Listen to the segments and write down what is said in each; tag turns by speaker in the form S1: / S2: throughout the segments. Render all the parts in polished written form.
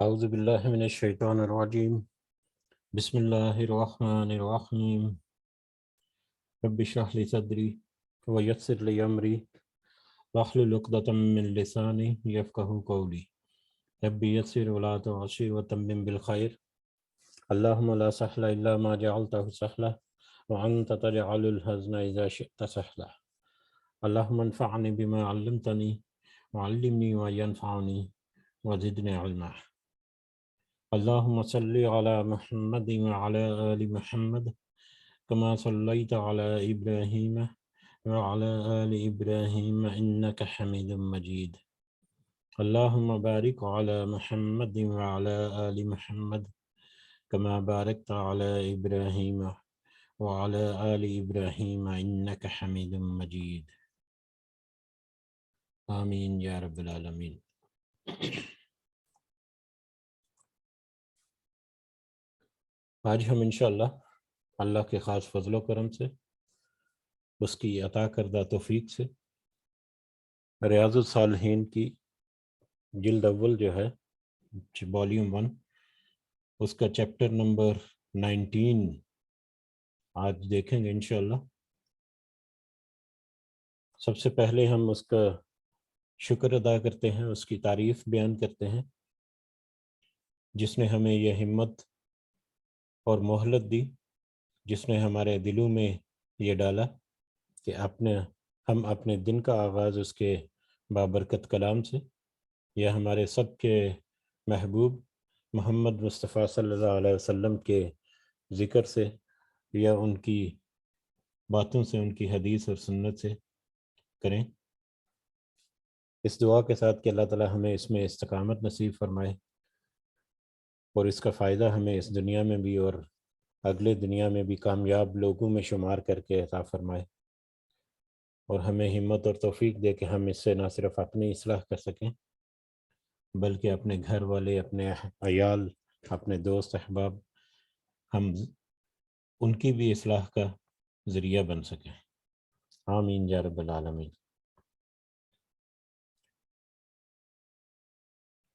S1: اعوذ باللہ من الشیطان الرجیم بسم اللہ الرحمن الرحیم رب اشرح لی صدری ویسر لی امری واحلل عقدۃ من لسانی یفقہوا قولی رب یسر ولا تعسر وتمم بالخیر اللہم لا سہل الا ما جعلتہ سہلا وانت تجعل الحزن اذا شئت سہلا اللہم انفعنی بما علمتنی وعلمنی ما ینفعنی وزدنی علما اللہم صلی علی محمد وعلی آل محمد کما صلیت علی ابراہیم وعلی آل ابراہیم انک حمید مجید اللہم بارک علی محمد وعلی آل محمد کما بارکت علی ابراہیم وعلی آل ابراہیم انک حمید مجید آمین یا رب العالمین۔ آج ہم انشاءاللہ اللہ کے خاص فضل و کرم سے، اس کی عطا کردہ توفیق سے، ریاض الصالحین کی جلد اول جو ہے والیوم 1، اس کا چیپٹر نمبر 19 آج دیکھیں گے انشاءاللہ۔ سب سے پہلے ہم اس کا شکر ادا کرتے ہیں، اس کی تعریف بیان کرتے ہیں، جس نے ہمیں یہ ہمت اور مہلت دی، جس نے ہمارے دلوں میں یہ ڈالا کہ ہم اپنے دن کا آغاز اس کے بابرکت کلام سے، یا ہمارے سب کے محبوب محمد مصطفیٰ صلی اللہ علیہ وسلم کے ذکر سے، یا ان کی باتوں سے، ان کی حدیث اور سنت سے کریں، اس دعا کے ساتھ کہ اللہ تعالی ہمیں اس میں استقامت نصیب فرمائے اور اس کا فائدہ ہمیں اس دنیا میں بھی اور اگلے دنیا میں بھی کامیاب لوگوں میں شمار کر کے عطا فرمائے، اور ہمیں ہمت اور توفیق دے کہ ہم اس سے نہ صرف اپنی اصلاح کر سکیں بلکہ اپنے گھر والے، اپنے عیال، اپنے دوست احباب، ہم ان کی بھی اصلاح کا ذریعہ بن سکیں۔ آمین یا رب العالمین۔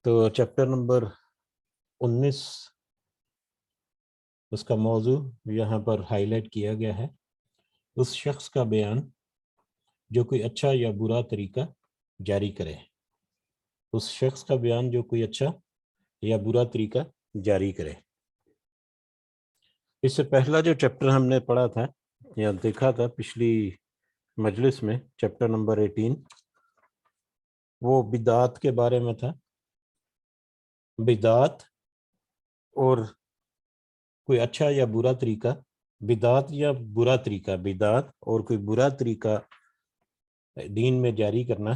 S1: تو چیپٹر نمبر 19، اس کا موضوع یہاں پر ہائی لائٹ کیا گیا ہے، اس شخص کا بیان جو کوئی اچھا یا برا طریقہ جاری کرے۔ اس شخص کا بیان جو کوئی اچھا یا برا طریقہ جاری کرے۔ اس سے پہلا جو چیپٹر ہم نے پڑھا تھا یا دیکھا تھا پچھلی مجلس میں، چیپٹر نمبر 18، وہ بدعات کے بارے میں تھا۔ بدعات اور کوئی اچھا یا برا طریقہ، بدعات یا برا طریقہ، بدعات اور کوئی برا طریقہ دین میں جاری کرنا،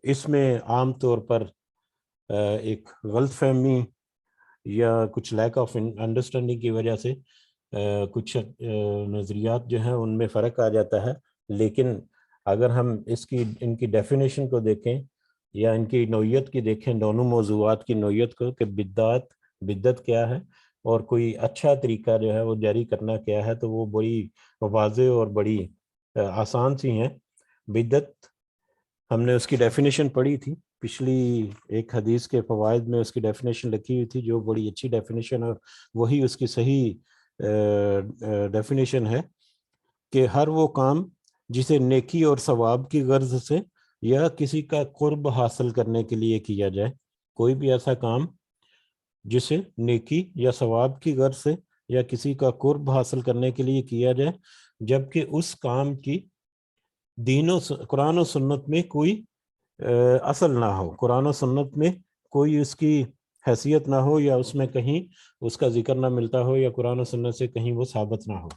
S1: اس میں عام طور پر ایک غلط فہمی یا کچھ لیک آف انڈرسٹینڈنگ کی وجہ سے کچھ نظریات جو ہیں ان میں فرق آ جاتا ہے۔ لیکن اگر ہم ان کی ڈیفینیشن کو دیکھیں یا ان کی نوعیت کی دیکھیں، دونوں موضوعات کی نوعیت کو، کہ بدعت کیا ہے اور کوئی اچھا طریقہ جو ہے وہ جاری کرنا کیا ہے، تو وہ بڑی واضح اور بڑی آسان سی ہیں۔ بدعت ہم نے اس کی ڈیفینیشن پڑھی تھی پچھلی ایک حدیث کے فوائد میں، اس کی ڈیفینیشن لکھی ہوئی تھی جو بڑی اچھی ڈیفینیشن ہے، وہی اس کی صحیح ڈیفینیشن ہے کہ ہر وہ کام جسے نیکی اور ثواب کی غرض سے یا کسی کا قرب حاصل کرنے کے لیے کیا جائے، کوئی بھی ایسا کام جسے نیکی یا ثواب کی غرض سے یا کسی کا قرب حاصل کرنے کے لیے کیا جائے، جبکہ اس کام کی قرآن و سنت میں کوئی اصل نہ ہو، قرآن و سنت میں کوئی اس کی حیثیت نہ ہو، یا اس میں کہیں اس کا ذکر نہ ملتا ہو، یا قرآن و سنت سے کہیں وہ ثابت نہ ہو۔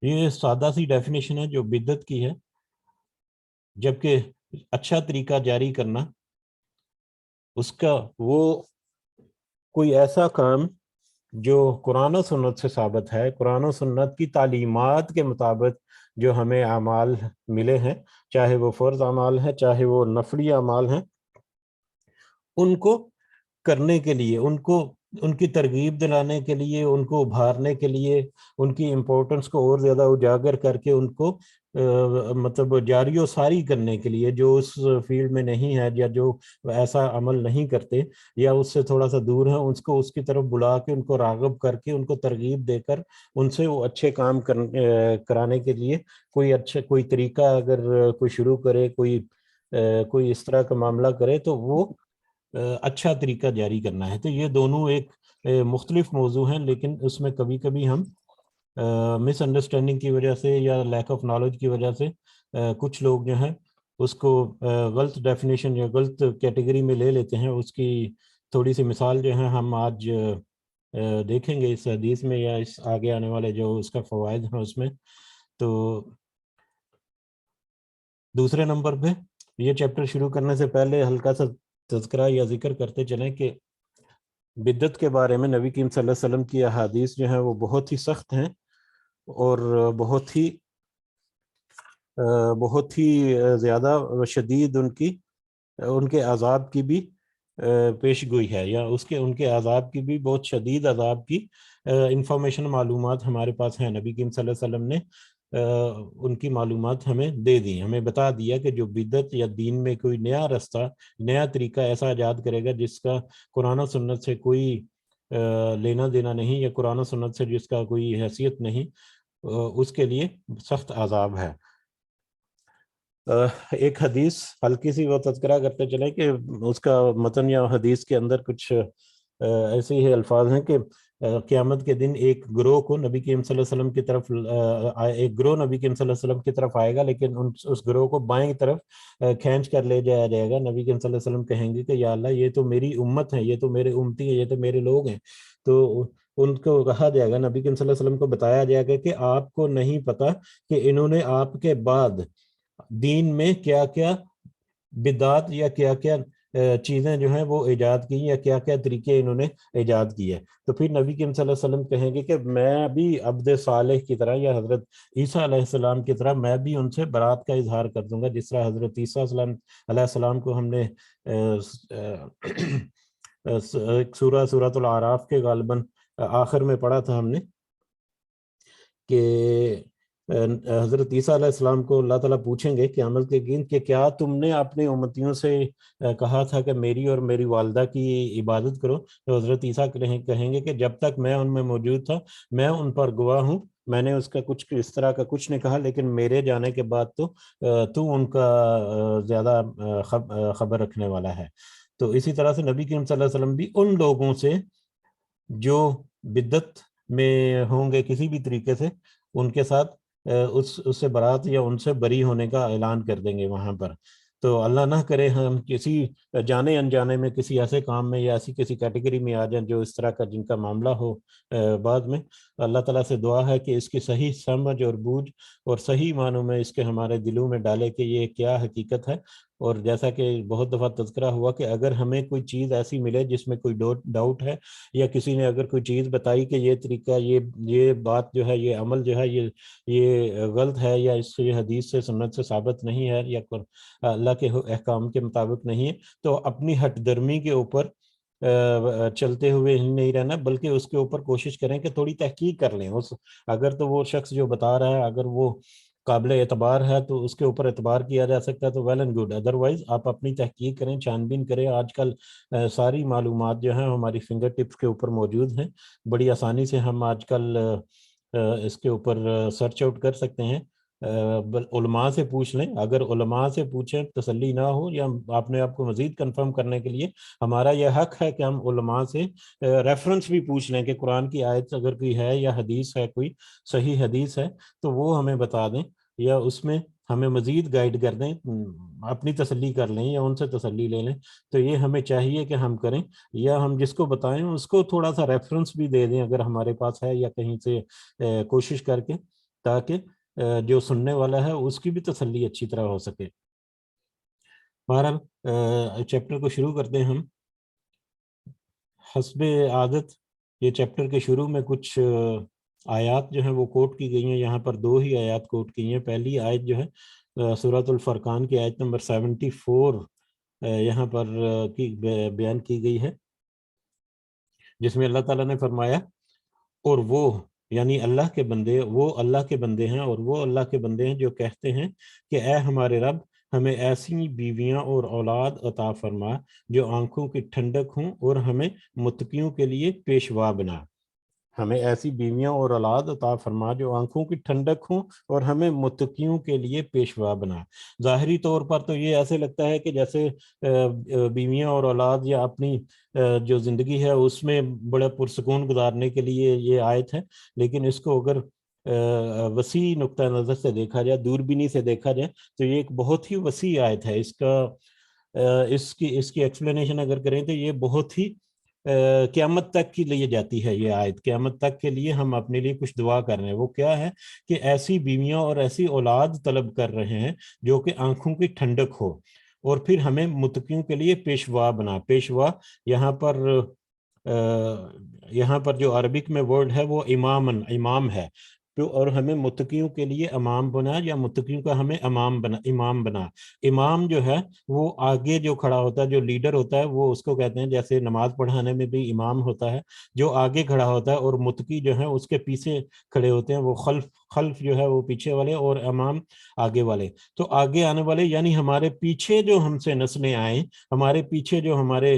S1: یہ سادہ سی ڈیفینیشن ہے جو بدعت کی ہے۔ جبکہ اچھا طریقہ جاری کرنا، اس کا وہ کوئی ایسا کام جو قرآن و سنت سے ثابت ہے، قرآن و سنت کی تعلیمات کے مطابق جو ہمیں اعمال ملے ہیں، چاہے وہ فرض اعمال ہیں، چاہے وہ نفلی اعمال ہیں، ان کو کرنے کے لیے، ان کو ان کی ترغیب دلانے کے لیے، ان کو ابھارنے کے لیے، ان کی امپورٹنس کو اور زیادہ اجاگر کر کے ان کو مطلب جاری و ساری کرنے کے لیے، جو اس فیلڈ میں نہیں ہے یا جو ایسا عمل نہیں کرتے یا اس سے تھوڑا سا دور ہیں، اس کو اس کی طرف بلا کے، ان کو راغب کر کے، ان کو ترغیب دے کر ان سے وہ اچھے کام کرانے کے لیے کوئی طریقہ اگر کوئی شروع کرے، کوئی اس طرح کا معاملہ کرے تو وہ اچھا طریقہ جاری کرنا ہے۔ تو یہ دونوں ایک مختلف موضوع ہیں، لیکن اس میں کبھی کبھی ہم مس انڈرسٹینڈنگ کی وجہ سے یا لیک آف نالج کی وجہ سے کچھ لوگ جو ہیں اس کو غلط ڈیفینیشن یا غلط کیٹیگری میں لے لیتے ہیں۔ اس کی تھوڑی سی مثال جو ہے ہم آج دیکھیں گے اس حدیث میں یا اس آگے آنے والے جو اس کا فوائد ہیں اس میں۔ تو دوسرے نمبر پہ یہ چیپٹر شروع کرنے سے پہلے ہلکا سا تذکرہ یا ذکر کرتے چلیں کہ بدعت کے بارے میں نبی کریم صلی اللہ علیہ وسلم کی احادیث جو ہیں وہ بہت ہی سخت ہیں اور بہت ہی زیادہ شدید ان کے عذاب کی بھی پیش گوئی ہے، یا ان کے عذاب کی بھی بہت شدید عذاب کی انفارمیشن معلومات ہمارے پاس ہیں۔ نبی کریم صلی اللہ علیہ وسلم نے ان کی معلومات ہمیں دے دی، ہمیں بتا دیا کہ جو بدعت یا دین میں کوئی نیا رستہ، نیا طریقہ ایسا ایجاد کرے گا جس کا قرآن و سنت سے کوئی لینا دینا نہیں، یا قرآن و سنت سے جس کا کوئی حیثیت نہیں، اس کے لیے سخت عذاب ہے۔ ایک حدیث ہلکی سی وہ تذکرہ کرتے چلیں کہ اس کا متن یا حدیث کے اندر کچھ ایسے ہی الفاظ ہیں کہ قیامت کے دن ایک گروہ کو نبی کریم صلی اللہ علیہ وسلم کی طرف ایک گروہ نبی کریم صلی اللہ علیہ وسلم کی طرف آئے گا، لیکن اس گروہ کو بائیں طرف کھینچ کر لے جایا جائے گا۔ نبی کریم صلی اللہ علیہ وسلم کہیں گے کہ یا اللہ یہ تو میری امت ہے، یہ تو میرے امتی ہیں، یہ تو میرے لوگ ہیں۔ تو ان کو کہا جائے گا، نبی کریم صلی اللہ علیہ وسلم کو بتایا جائے گا کہ آپ کو نہیں پتا کہ انہوں نے آپ کے بعد دین میں کیا کیا بدعات یا کیا کیا چیزیں جو ہیں وہ ایجاد کی، یا کیا کیا طریقے انہوں نے ایجاد کیے۔ تو پھر نبی کریم صلی اللہ علیہ وسلم کہیں گے کہ میں بھی عبد صالح کی طرح یا حضرت عیسیٰ علیہ السلام کی طرح میں بھی ان سے برات کا اظہار کر دوں گا، جس طرح حضرت عیسیٰ علیہ السلام کو ہم نے سورۃ الاعراف کے غالباً آخر میں پڑھا تھا ہم نے کہ حضرت عیسیٰ علیہ السلام کو اللہ تعالیٰ پوچھیں گے قیامت کے دن کہ کیا تم نے اپنے امتیوں سے کہا تھا کہ میری اور میری والدہ کی عبادت کرو؟ تو حضرت عیسیٰ کہیں گے کہ جب تک میں ان میں موجود تھا میں ان پر گواہ ہوں، میں نے اس کا کچھ اس طرح کا کچھ نہیں کہا، لیکن میرے جانے کے بعد تو ان کا زیادہ خبر رکھنے والا ہے۔ تو اسی طرح سے نبی کریم صلی اللہ علیہ وسلم بھی ان لوگوں سے جو بدعت میں ہوں گے کسی بھی طریقے سے، ان کے ساتھ اس سے برات یا ان سے بری ہونے کا اعلان کر دیں گے وہاں پر۔ تو اللہ نہ کرے ہم کسی جانے انجانے میں کسی ایسے کام میں یا ایسی کسی کیٹیگری میں آ جائیں جو اس طرح کا جن کا معاملہ ہو بعد میں۔ اللہ تعالیٰ سے دعا ہے کہ اس کی صحیح سمجھ اور بوجھ اور صحیح معنوں میں اس کے ہمارے دلوں میں ڈالے کہ یہ کیا حقیقت ہے۔ اور جیسا کہ بہت دفعہ تذکرہ ہوا کہ اگر ہمیں کوئی چیز ایسی ملے جس میں کوئی ڈاؤٹ ہے، یا کسی نے اگر کوئی چیز بتائی کہ یہ طریقہ، یہ بات جو ہے، یہ عمل جو ہے یہ غلط ہے، یا اس سے حدیث سے سنت سے ثابت نہیں ہے، یا اللہ کے احکام کے مطابق نہیں ہے، تو اپنی ہٹ درمی کے اوپر چلتے ہوئے ہی نہیں رہنا، بلکہ اس کے اوپر کوشش کریں کہ تھوڑی تحقیق کر لیں۔ اگر تو وہ شخص جو بتا رہا ہے اگر وہ قابل اعتبار ہے تو اس کے اوپر اعتبار کیا جا سکتا ہے تو ویل اینڈ گڈ، ادروائز آپ اپنی تحقیق کریں، چھان بین کریں۔ آج کل ساری معلومات جو ہیں ہماری فنگر ٹپس کے اوپر موجود ہیں، بڑی آسانی سے ہم آج کل اس کے اوپر سرچ آؤٹ کر سکتے ہیں۔ علماء سے پوچھ لیں، اگر علماء سے پوچھیں تسلی نہ ہو یا اپنے آپ کو مزید کنفرم کرنے کے لیے ہمارا یہ حق ہے کہ ہم علماء سے ریفرنس بھی پوچھ لیں کہ قرآن کی آیت اگر کوئی ہے یا حدیث ہے، کوئی صحیح حدیث ہے تو وہ ہمیں بتا دیں، یا اس میں ہمیں مزید گائیڈ کر دیں، اپنی تسلی کر لیں یا ان سے تسلی لے لیں۔ تو یہ ہمیں چاہیے کہ ہم کریں، یا ہم جس کو بتائیں اس کو تھوڑا سا ریفرنس بھی دے دیں اگر ہمارے پاس ہے، یا کہیں سے کوشش کر کے، تاکہ جو سننے والا ہے اس کی بھی تسلی اچھی طرح ہو سکے۔ بہرحال چیپٹر کو شروع کرتے ہیں ہم۔ حسب عادت یہ چیپٹر کے شروع میں کچھ آیات جو ہیں وہ کوٹ کی گئی ہیں، یہاں پر 2 ہی آیات کوٹ کی ہیں۔ پہلی آیت جو ہے سورۃ الفرقان کی آیت نمبر 74 یہاں پر بیان کی گئی ہے جس میں اللہ تعالیٰ نے فرمایا اور وہ یعنی اللہ کے بندے، وہ اللہ کے بندے ہیں اور وہ اللہ کے بندے ہیں جو کہتے ہیں کہ اے ہمارے رب ہمیں ایسی بیویاں اور اولاد عطا فرما جو آنکھوں کی ٹھنڈک ہوں اور ہمیں متقیوں کے لیے پیشوا بنا. ہمیں ایسی بیویاں اور اولاد عطا فرما جو آنکھوں کی ٹھنڈک ہوں اور ہمیں متقیوں کے لیے پیشوا بنا. ظاہری طور پر تو یہ ایسے لگتا ہے کہ جیسے بیویاں اور اولاد یا اپنی جو زندگی ہے اس میں بڑا پرسکون گزارنے کے لیے یہ آیت ہے، لیکن اس کو اگر وسیع نقطہ نظر سے دیکھا جائے، دوربینی سے دیکھا جائے، تو یہ ایک بہت ہی وسیع آیت ہے. اس کی ایکسپلینیشن اگر کریں تو یہ بہت ہی قیامت تک کے لیے جاتی ہے. یہ آیت قیامت تک کے لیے ہم اپنے لیے کچھ دعا کر رہے ہیں. وہ کیا ہے کہ ایسی بیویاں اور ایسی اولاد طلب کر رہے ہیں جو کہ آنکھوں کی ٹھنڈک ہو اور پھر ہمیں متقیوں کے لیے پیشوا بنا. پیشوا یہاں پر جو عربک میں ورڈ ہے وہ امام ہے، اور ہمیں متقیوں کے لیے امام بنا یا متقیوں کا ہمیں امام بنا. امام جو ہے وہ آگے جو کھڑا ہوتا ہے، جو لیڈر ہوتا ہے، وہ اس کو کہتے ہیں، جیسے نماز پڑھانے میں بھی امام ہوتا ہے جو آگے کھڑا ہوتا ہے، اور متقی جو ہے اس کے پیچھے کھڑے ہوتے ہیں، وہ خلف جو ہے وہ پیچھے والے اور امام آگے والے. تو آگے آنے والے یعنی ہمارے پیچھے جو ہم سے نسلیں آئیں، ہمارے پیچھے جو ہمارے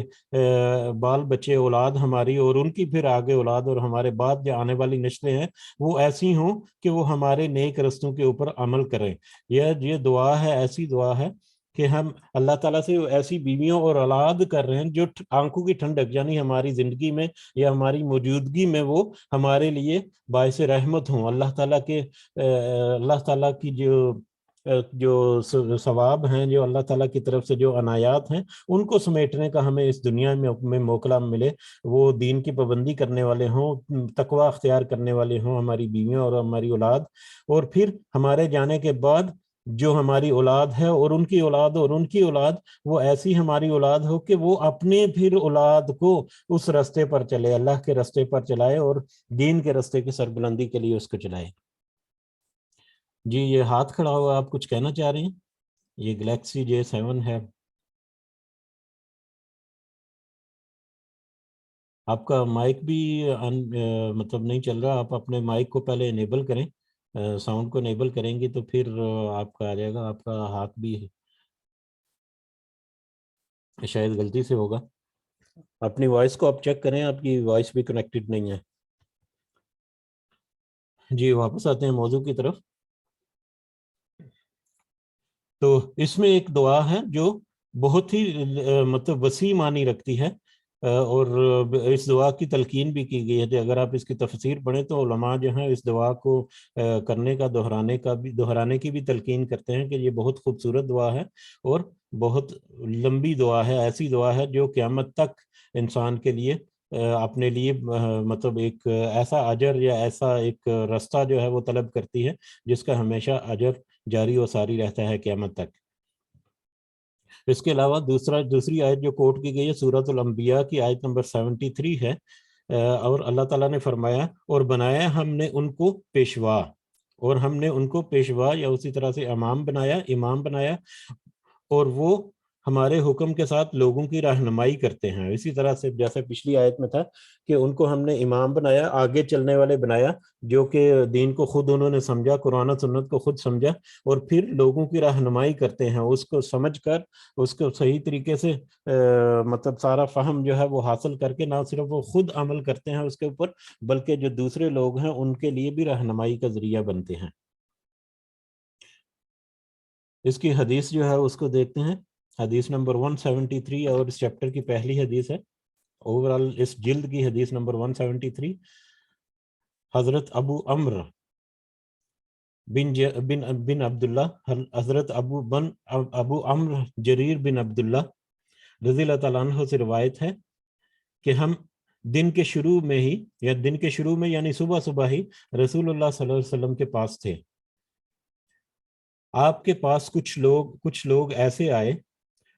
S1: بال بچے اولاد ہماری اور ان کی پھر آگے اولاد اور ہمارے بعد جو آنے والی نسلیں ہیں وہ ایسی ہوں کہ وہ ہمارے نیک رستوں کے اوپر عمل کریں. یہ دعا ہے، ایسی دعا ہے کہ ہم اللہ تعالیٰ سے ایسی بیویوں اور اولاد کر رہے ہیں جو آنکھوں کی ٹھنڈک یعنی ہماری زندگی میں یا ہماری موجودگی میں وہ ہمارے لیے باعث رحمت ہوں. اللہ تعالیٰ کی جو ثواب ہیں، جو اللہ تعالیٰ کی طرف سے جو عنایات ہیں، ان کو سمیٹنے کا ہمیں اس دنیا میں موقع ملے. وہ دین کی پابندی کرنے والے ہوں، تقوی اختیار کرنے والے ہوں ہماری بیویاں اور ہماری اولاد، اور پھر ہمارے جانے کے بعد جو ہماری اولاد ہے اور ان کی اولاد اور ان کی اولاد، وہ ایسی ہماری اولاد ہو کہ وہ اپنے پھر اولاد کو اس رستے پر چلے، اللہ کے رستے پر چلائے اور دین کے رستے کی سربلندی کے لیے اس کو چلائے. جی یہ ہاتھ کھڑا ہوا، آپ کچھ کہنا چاہ رہے ہیں؟ یہ گلیکسی J7 ہے. آپ کا مائک بھی مطلب نہیں چل رہا. آپ اپنے مائک کو پہلے انیبل کریں، ساؤنڈ کو انیبل کریں گے تو پھر آپ کا آ جائے گا. آپ کا ہاتھ بھی شاید غلطی سے ہوگا. اپنی وائس کو آپ چیک کریں، آپ کی وائس بھی کنیکٹڈ نہیں ہے. جی واپس آتے ہیں موضوع کی طرف. تو اس میں ایک دعا ہے جو بہت ہی مطلب وسیع معنی رکھتی ہے، اور اس دعا کی تلقین بھی کی گئی ہے. اگر آپ اس کی تفسیر پڑھیں تو علماء جو ہیں اس دعا کو کرنے کا دہرانے کی بھی تلقین کرتے ہیں کہ یہ بہت خوبصورت دعا ہے اور بہت لمبی دعا ہے. ایسی دعا ہے جو قیامت تک انسان کے لیے اپنے لیے مطلب ایک ایسا اجر یا ایسا ایک رستہ جو ہے وہ طلب کرتی ہے جس کا ہمیشہ اجر جاری و ساری رہتا ہے قیامت تک. اس کے علاوہ دوسری آیت جو کوٹ کی گئی ہے سورۃ الانبیاء کی آیت نمبر 73 ہے، اور اللہ تعالیٰ نے فرمایا اور بنایا ہم نے ان کو پیشوا، اور ہم نے ان کو پیشوا یا اسی طرح سے امام بنایا اور وہ ہمارے حکم کے ساتھ لوگوں کی رہنمائی کرتے ہیں. اسی طرح سے جیسے پچھلی آیت میں تھا کہ ان کو ہم نے امام بنایا، آگے چلنے والے بنایا، جو کہ دین کو خود انہوں نے سمجھا، قرآن و سنت کو خود سمجھا، اور پھر لوگوں کی رہنمائی کرتے ہیں اس کو سمجھ کر، اس کو صحیح طریقے سے مطلب سارا فہم جو ہے وہ حاصل کر کے نہ صرف وہ خود عمل کرتے ہیں اس کے اوپر، بلکہ جو دوسرے لوگ ہیں ان کے لیے بھی رہنمائی کا ذریعہ بنتے ہیں. اس کی حدیث جو ہے اس کو دیکھتے ہیں. حدیث نمبر 173 اور اس چیپٹر کی پہلی حدیث ہے. اوورال اس جلد کی حدیث نمبر 173. حضرت ابو عمرو بن عبداللہ، حضرت ابو عمرو جریر بن عبداللہ رضی اللہ تعالیٰ عنہ سے روایت ہے کہ ہم دن کے شروع میں یعنی صبح ہی رسول اللہ صلی اللہ علیہ وسلم کے پاس تھے. آپ کے پاس کچھ لوگ ایسے آئے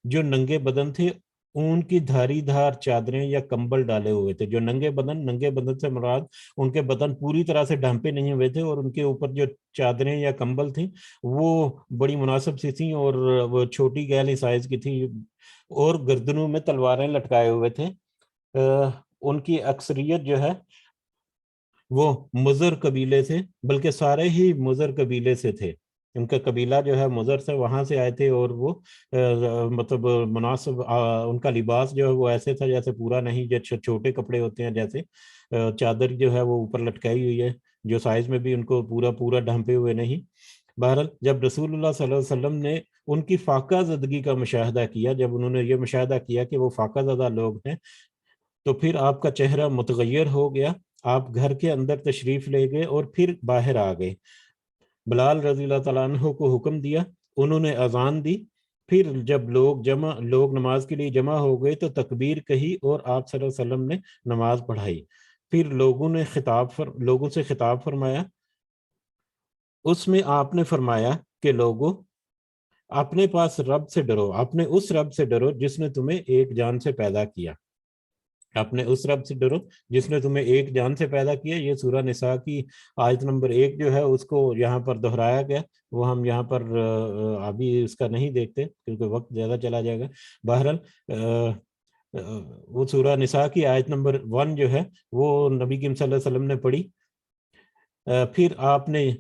S1: جو ننگے بدن تھے، اون کی دھاری دھار چادریں یا کمبل ڈالے ہوئے تھے. جو ننگے بدن سے مراد ان کے بدن پوری طرح سے ڈھانپے نہیں ہوئے تھے، اور ان کے اوپر جو چادریں یا کمبل تھیں وہ بڑی مناسب سی تھیں اور وہ چھوٹی گہلی سائز کی تھی، اور گردنوں میں تلواریں لٹکائے ہوئے تھے. ان کی اکثریت جو ہے وہ مضر قبیلے سے، بلکہ سارے ہی مضر قبیلے سے تھے. ان کا قبیلہ جو ہے مضر سے، وہاں سے آئے تھے، اور وہ مطلب مناسب ان کا لباس جو ہے وہ ایسے تھا جیسے پورا نہیں، جو چھوٹے کپڑے ہوتے ہیں، جیسے چادر جو ہے وہ اوپر لٹکائی ہوئی ہے، جو سائز میں بھی ان کو پورا ڈھانپے ہوئے نہیں. بہرحال جب رسول اللہ صلی اللہ علیہ وسلم نے ان کی فاقہ زدگی کا مشاہدہ کیا، جب انہوں نے یہ مشاہدہ کیا کہ وہ فاقہ زدہ لوگ ہیں، تو پھر آپ کا چہرہ متغیر ہو گیا. آپ گھر کے اندر تشریف لے گئے اور پھر باہر آ گئے. بلال رضی اللہ تعالیٰ عنہ کو حکم دیا، انہوں نے اذان دی. پھر جب لوگ نماز کے لیے جمع ہو گئے تو تکبیر کہی اور آپ صلی اللہ علیہ وسلم نے نماز پڑھائی. پھر لوگوں سے خطاب فرمایا. اس میں آپ نے فرمایا کہ لوگوں، اپنے پاس رب سے ڈرو، اپنے اس رب سے ڈرو جس نے تمہیں ایک جان سے پیدا کیا. اپنے اس رب سے ڈرو جس نے تمہیں ایک جان سے پیدا کیا. یہ سورہ نساء کی آیت نمبر 1 جو ہے اس کو یہاں پر دہرایا گیا. وہ ہم یہاں پر ابھی اس کا نہیں دیکھتے کیونکہ وقت زیادہ چلا جائے گا. بہرحال وہ سورہ نساء کی آیت نمبر 1 جو ہے وہ نبی کریم صلی اللہ علیہ وسلم نے پڑھی. پھر آپ نے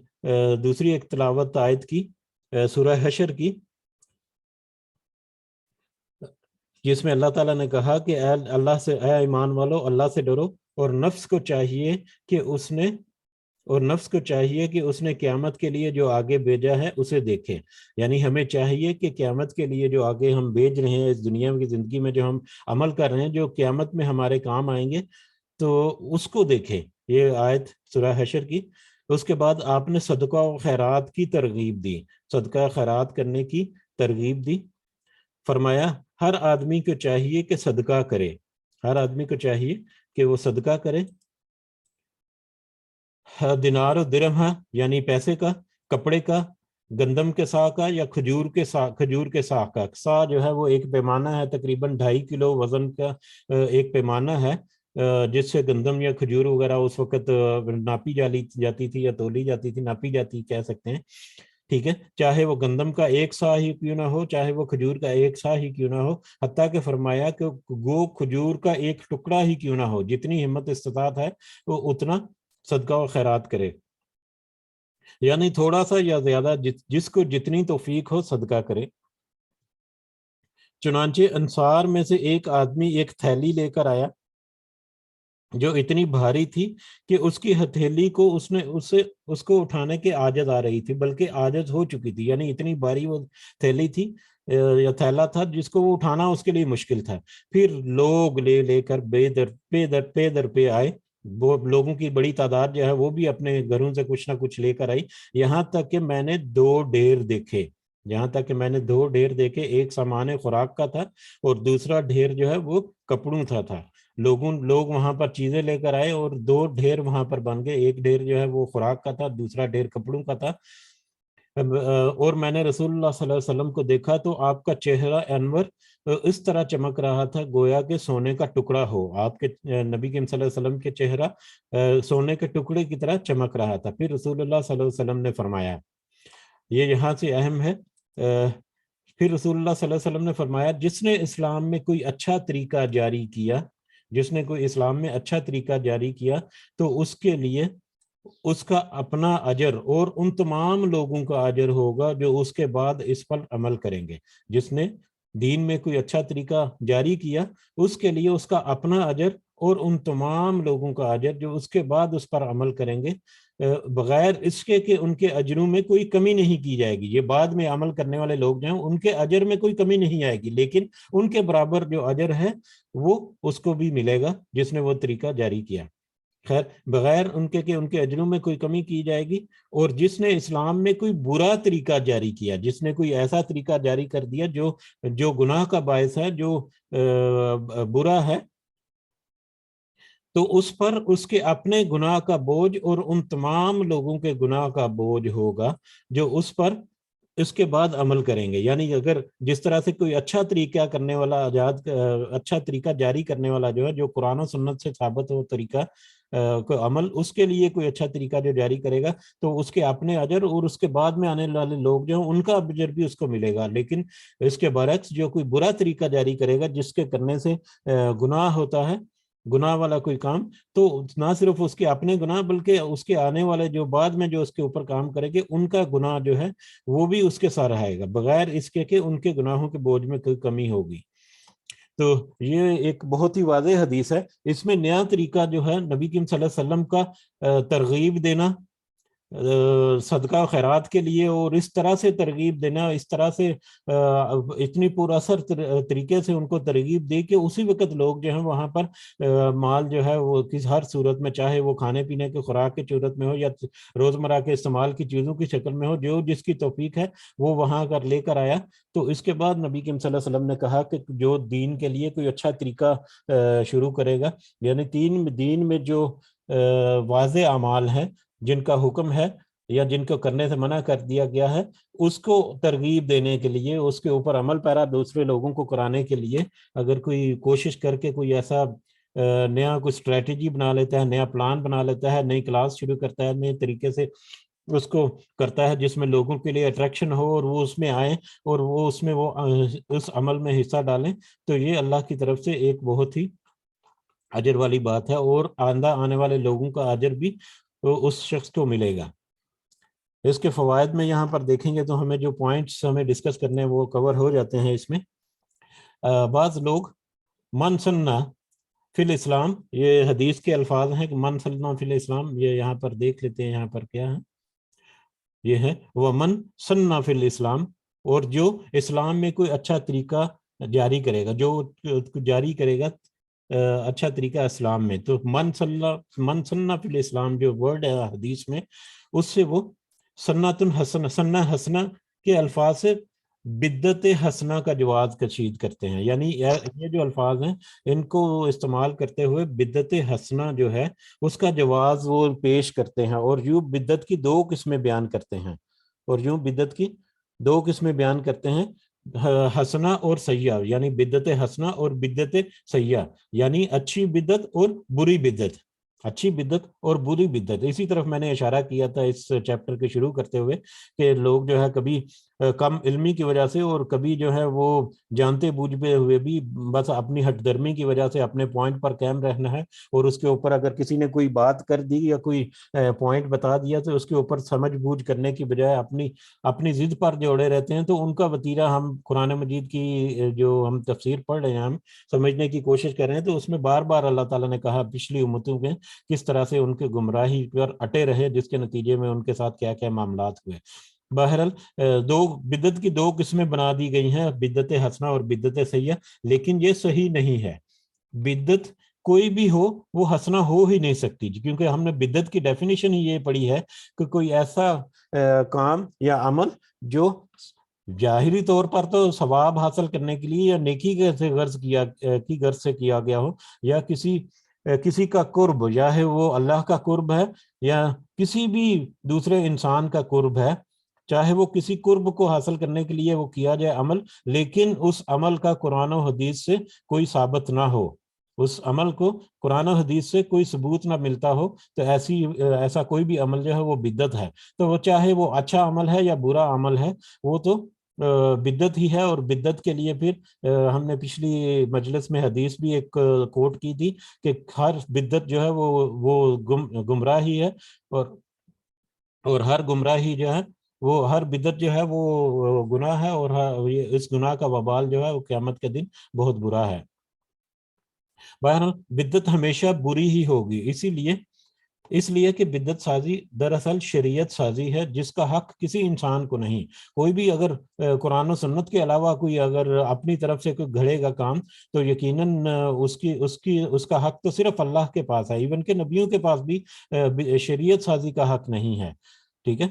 S1: دوسری ایک تلاوت آیت کی سورہ حشر کی، جس میں اللہ تعالیٰ نے کہا کہ اے ایمان والو، اللہ سے ڈرو، اور نفس کو چاہیے کہ اس نے قیامت کے لیے جو آگے بھیجا ہے اسے دیکھے. یعنی ہمیں چاہیے کہ قیامت کے لیے جو آگے ہم بھیج رہے ہیں، اس دنیا کی زندگی میں جو ہم عمل کر رہے ہیں، جو قیامت میں ہمارے کام آئیں گے، تو اس کو دیکھیں. یہ آیت سورہ حشر کی. اس کے بعد آپ نے صدقہ و خیرات کی ترغیب دی، صدقہ خیرات کرنے کی ترغیب دی. فرمایا ہر آدمی کو چاہیے کہ صدقہ کرے، ہر آدمی کو چاہیے کہ وہ صدقہ کرے. دینار و درہم، یعنی پیسے کا، کپڑے کا، گندم کے سا کا، یا کھجور کے سا کا. سا جو ہے وہ ایک پیمانہ ہے، تقریباً 2.5 کلو وزن کا ایک پیمانہ ہے، جس سے گندم یا کھجور وغیرہ اس وقت ناپی جاتی تھی، یا تولی جاتی تھی، ناپی جاتی کہہ سکتے ہیں. ٹھیک ہے، چاہے وہ گندم کا 1 سا ہی کیوں نہ ہو، چاہے وہ کھجور کا 1 سا ہی کیوں نہ ہو، حتیٰ کہ فرمایا کہ گو کھجور کا 1 ٹکڑا ہی کیوں نہ ہو، جتنی ہمت استطاعت ہے وہ اتنا صدقہ و خیرات کرے. یعنی تھوڑا سا یا زیادہ، جس کو جتنی توفیق ہو صدقہ کرے. چنانچہ انصار میں سے ایک آدمی ایک تھیلی لے کر آیا جو اتنی بھاری تھی کہ اس کی ہتھیلی کو اس کو اٹھانے کے عاجز آ رہی تھی، بلکہ عاجز ہو چکی تھی. یعنی اتنی بھاری وہ تھیلی تھی یا تھیلا تھا جس کو وہ اٹھانا اس کے لیے مشکل تھا. پھر لوگ لے کر پے در پہ آئے. وہ لوگوں کی بڑی تعداد جو ہے وہ بھی اپنے گھروں سے کچھ نہ کچھ لے کر آئی، یہاں تک کہ میں نے 2 ڈھیر دیکھے. ایک سامان خوراک کا تھا اور دوسرا ڈھیر جو ہے وہ کپڑوں تھا. لوگ وہاں پر چیزیں لے کر آئے اور 2 ڈھیر وہاں پر بن گئے. ایک ڈھیر جو ہے وہ خوراک کا تھا، دوسرا ڈھیر کپڑوں کا تھا. اور میں نے رسول اللہ صلی اللہ علیہ وسلم کو دیکھا تو آپ کا چہرہ انور اس طرح چمک رہا تھا گویا کہ سونے کا ٹکڑا ہو. آپ کے نبی کریم صلی اللہ علیہ وسلم کے چہرہ سونے کے ٹکڑے کی طرح چمک رہا تھا. پھر رسول اللہ صلی اللہ علیہ وسلم نے فرمایا، یہ یہاں سے اہم ہے، پھر رسول اللہ صلی اللہ علیہ وسلم نے فرمایا جس نے اسلام میں کوئی اچھا طریقہ جاری کیا تو اس کے لیے اس کا اپنا اجر اور ان تمام لوگوں کا اجر ہوگا جو اس کے بعد اس پر عمل کریں گے. جس نے دین میں کوئی اچھا طریقہ جاری کیا اس کے لیے اس کا اپنا اجر اور ان تمام لوگوں کا اجر جو اس کے بعد اس پر عمل کریں گے، بغیر اس کے کہ ان کے اجروں میں کوئی کمی نہیں کی جائے گی. یہ بعد میں عمل کرنے والے لوگ جو ہیں ان کے اجر میں کوئی کمی نہیں آئے گی، لیکن ان کے برابر جو اجر ہے وہ اس کو بھی ملے گا جس نے وہ طریقہ جاری کیا. خیر، بغیر ان کے کہ ان کے اجروں میں کوئی کمی کی جائے گی. اور جس نے اسلام میں کوئی برا طریقہ جاری کیا، جس نے کوئی ایسا طریقہ جاری کر دیا جو گناہ کا باعث ہے، جو برا ہے، تو اس پر اس کے اپنے گناہ کا بوجھ اور ان تمام لوگوں کے گناہ کا بوجھ ہوگا جو اس پر اس کے بعد عمل کریں گے. یعنی اگر جس طرح سے کوئی اچھا طریقہ کرنے والا اچھا طریقہ جاری کرنے والا جو ہے، جو قرآن و سنت سے ثابت ہو طریقہ کو عمل، اس کے لیے کوئی اچھا طریقہ جو جاری کرے گا تو اس کے اپنے اجر اور اس کے بعد میں آنے والے لوگ جو ہیں ان کا اجر بھی اس کو ملے گا. لیکن اس کے برعکس جو کوئی برا طریقہ جاری کرے گا جس کے کرنے سے گناہ ہوتا ہے، گناہ والا کوئی کام، تو نہ صرف اس کے اپنے گناہ بلکہ اس کے آنے والے جو بعد میں جو اس کے اوپر کام کرے گے ان کا گناہ جو ہے وہ بھی اس کے ساتھ رہے گا، بغیر اس کے کہ ان کے گناہوں کے بوجھ میں کوئی کمی ہوگی۔ تو یہ ایک بہت ہی واضح حدیث ہے۔ اس میں نیا طریقہ جو ہے نبی کریم صلی اللہ علیہ وسلم کا ترغیب دینا صدقہ و خیرات کے لیے، اور اس طرح سے ترغیب دینا، اس طرح سے اتنی پر اثر طریقے سے ان کو ترغیب دی کہ اسی وقت لوگ جو ہیں وہاں پر مال جو ہے وہ کس ہر صورت میں، چاہے وہ کھانے پینے کے خوراک کی صورت میں ہو یا روزمرہ کے استعمال کی چیزوں کی شکل میں ہو، جو جس کی توفیق ہے وہ وہاں کر لے کر آیا۔ تو اس کے بعد نبی کریم صلی اللہ علیہ وسلم نے کہا کہ جو دین کے لیے کوئی اچھا طریقہ شروع کرے گا، یعنی دین میں جو واضح اعمال ہیں جن کا حکم ہے یا جن کو کرنے سے منع کر دیا گیا ہے، اس کو ترغیب دینے کے لیے، اس کے اوپر عمل پیرا دوسرے لوگوں کو کرانے کے لیے اگر کوئی کوشش کر کے کوئی ایسا نیا کوئی اسٹریٹجی بنا لیتا ہے، نیا پلان بنا لیتا ہے، نئی کلاس شروع کرتا ہے، نئے طریقے سے اس کو کرتا ہے جس میں لوگوں کے لیے اٹریکشن ہو اور وہ اس میں آئیں اور وہ اس میں وہ اس عمل میں حصہ ڈالیں، تو یہ اللہ کی طرف سے ایک بہت ہی اجر والی بات ہے، اور آنے والے لوگوں کا اجر بھی اس شخص کو ملے گا۔ اس کے فوائد میں یہاں پر دیکھیں گے تو ہمیں جو پوائنٹس ہمیں ڈسکس کرنے ہیں وہ کور ہو جاتے ہیں اس میں۔ بعض لوگ من سننا فی الاسلام، یہ حدیث کے الفاظ ہیں کہ من سننا فی الاسلام، یہ یہاں پر دیکھ لیتے ہیں، یہاں پر کیا ہے، یہ ہے وَمَن سننا فی الاسلام، اور جو اسلام میں کوئی اچھا طریقہ جاری کرے گا، جو جاری کرے گا اچھا طریقہ اسلام میں، تو من سننا فی الاسلام جو ورڈ ہے حدیث میں، اس سے وہ سنت حسنہ، سنہ حسنہ کے الفاظ سے بدت حسنہ کا جواز کشید کرتے ہیں، یعنی یہ جو الفاظ ہیں ان کو استعمال کرتے ہوئے بدت حسنہ جو ہے اس کا جواز وہ پیش کرتے ہیں، اور یوں بدت کی دو قسمیں بیان کرتے ہیں، بیان کرتے ہیں، حسنہ اور سیاح، یعنی بدت حسنہ اور بدت سیاح، یعنی اچھی بدت اور بری بدت، اچھی بدت اور بری بدت۔ اسی طرف میں نے اشارہ کیا تھا اس چیپٹر کے شروع کرتے ہوئے کہ لوگ جو ہے کبھی کم علمی کی وجہ سے اور کبھی جو ہے وہ جانتے بوجھتے ہوئے بھی بس اپنی ہٹ درمی کی وجہ سے اپنے پوائنٹ پر قائم رہنا ہے، اور اس کے اوپر اگر کسی نے کوئی بات کر دی یا کوئی پوائنٹ بتا دیا تو اس کے اوپر سمجھ بوجھ کرنے کی بجائے اپنی ضد پر جوڑے رہتے ہیں۔ تو ان کا وتیرہ ہم قرآن مجید کی جو ہم تفسیر پڑھ رہے ہیں، ہم سمجھنے کی کوشش کر رہے ہیں، تو اس میں بار بار اللہ تعالیٰ نے کہا پچھلی امتوں کے کس طرح سے ان کے گمراہی پر اٹے رہے، جس کے نتیجے میں ان کے ساتھ کیا کیا معاملات ہوئے۔ بہرحال بدت کی دو قسمیں بنا دی گئی ہیں، بدت حسنہ اور بدت سیاح، لیکن یہ صحیح نہیں ہے۔ بدت کوئی بھی ہو وہ حسنہ ہو ہی نہیں سکتی، کیونکہ ہم نے بدت کی ڈیفینیشن ہی یہ پڑھی ہے کہ کوئی ایسا کام یا عمل جو ظاہری طور پر تو ثواب حاصل کرنے کے لیے یا نیکی کی غرض سے کیا گیا ہو، یا کسی کا قرب، یا ہے وہ اللہ کا قرب ہے یا کسی بھی دوسرے انسان کا قرب ہے، چاہے وہ کسی قرب کو حاصل کرنے کے لیے وہ کیا جائے عمل، لیکن اس عمل کا قرآن و حدیث سے کوئی ثابت نہ ہو، اس عمل کو قرآن و حدیث سے کوئی ثبوت نہ ملتا ہو، تو ایسا کوئی بھی عمل جو ہے وہ بدعت ہے۔ تو وہ چاہے وہ اچھا عمل ہے یا برا عمل ہے، وہ تو بدعت ہی ہے۔ اور بدعت کے لیے پھر ہم نے پچھلی مجلس میں حدیث بھی ایک کوٹ کی تھی کہ ہر بدعت جو ہے وہ گمراہی ہے، اور ہر گمراہی جو ہے وہ، ہر بدعت جو ہے وہ گناہ ہے، اور اس گناہ کا وبال جو ہے وہ قیامت کے دن بہت برا ہے۔ بہرحال بدعت ہمیشہ بری ہی ہوگی، اس لیے کہ بدعت سازی دراصل شریعت سازی ہے جس کا حق کسی انسان کو نہیں۔ کوئی بھی اگر قرآن و سنت کے علاوہ کوئی اگر اپنی طرف سے کوئی گھڑے گا کام، تو یقیناً اس کا حق تو صرف اللہ کے پاس ہے، ایون کہ نبیوں کے پاس بھی شریعت سازی کا حق نہیں ہے، ٹھیک ہے۔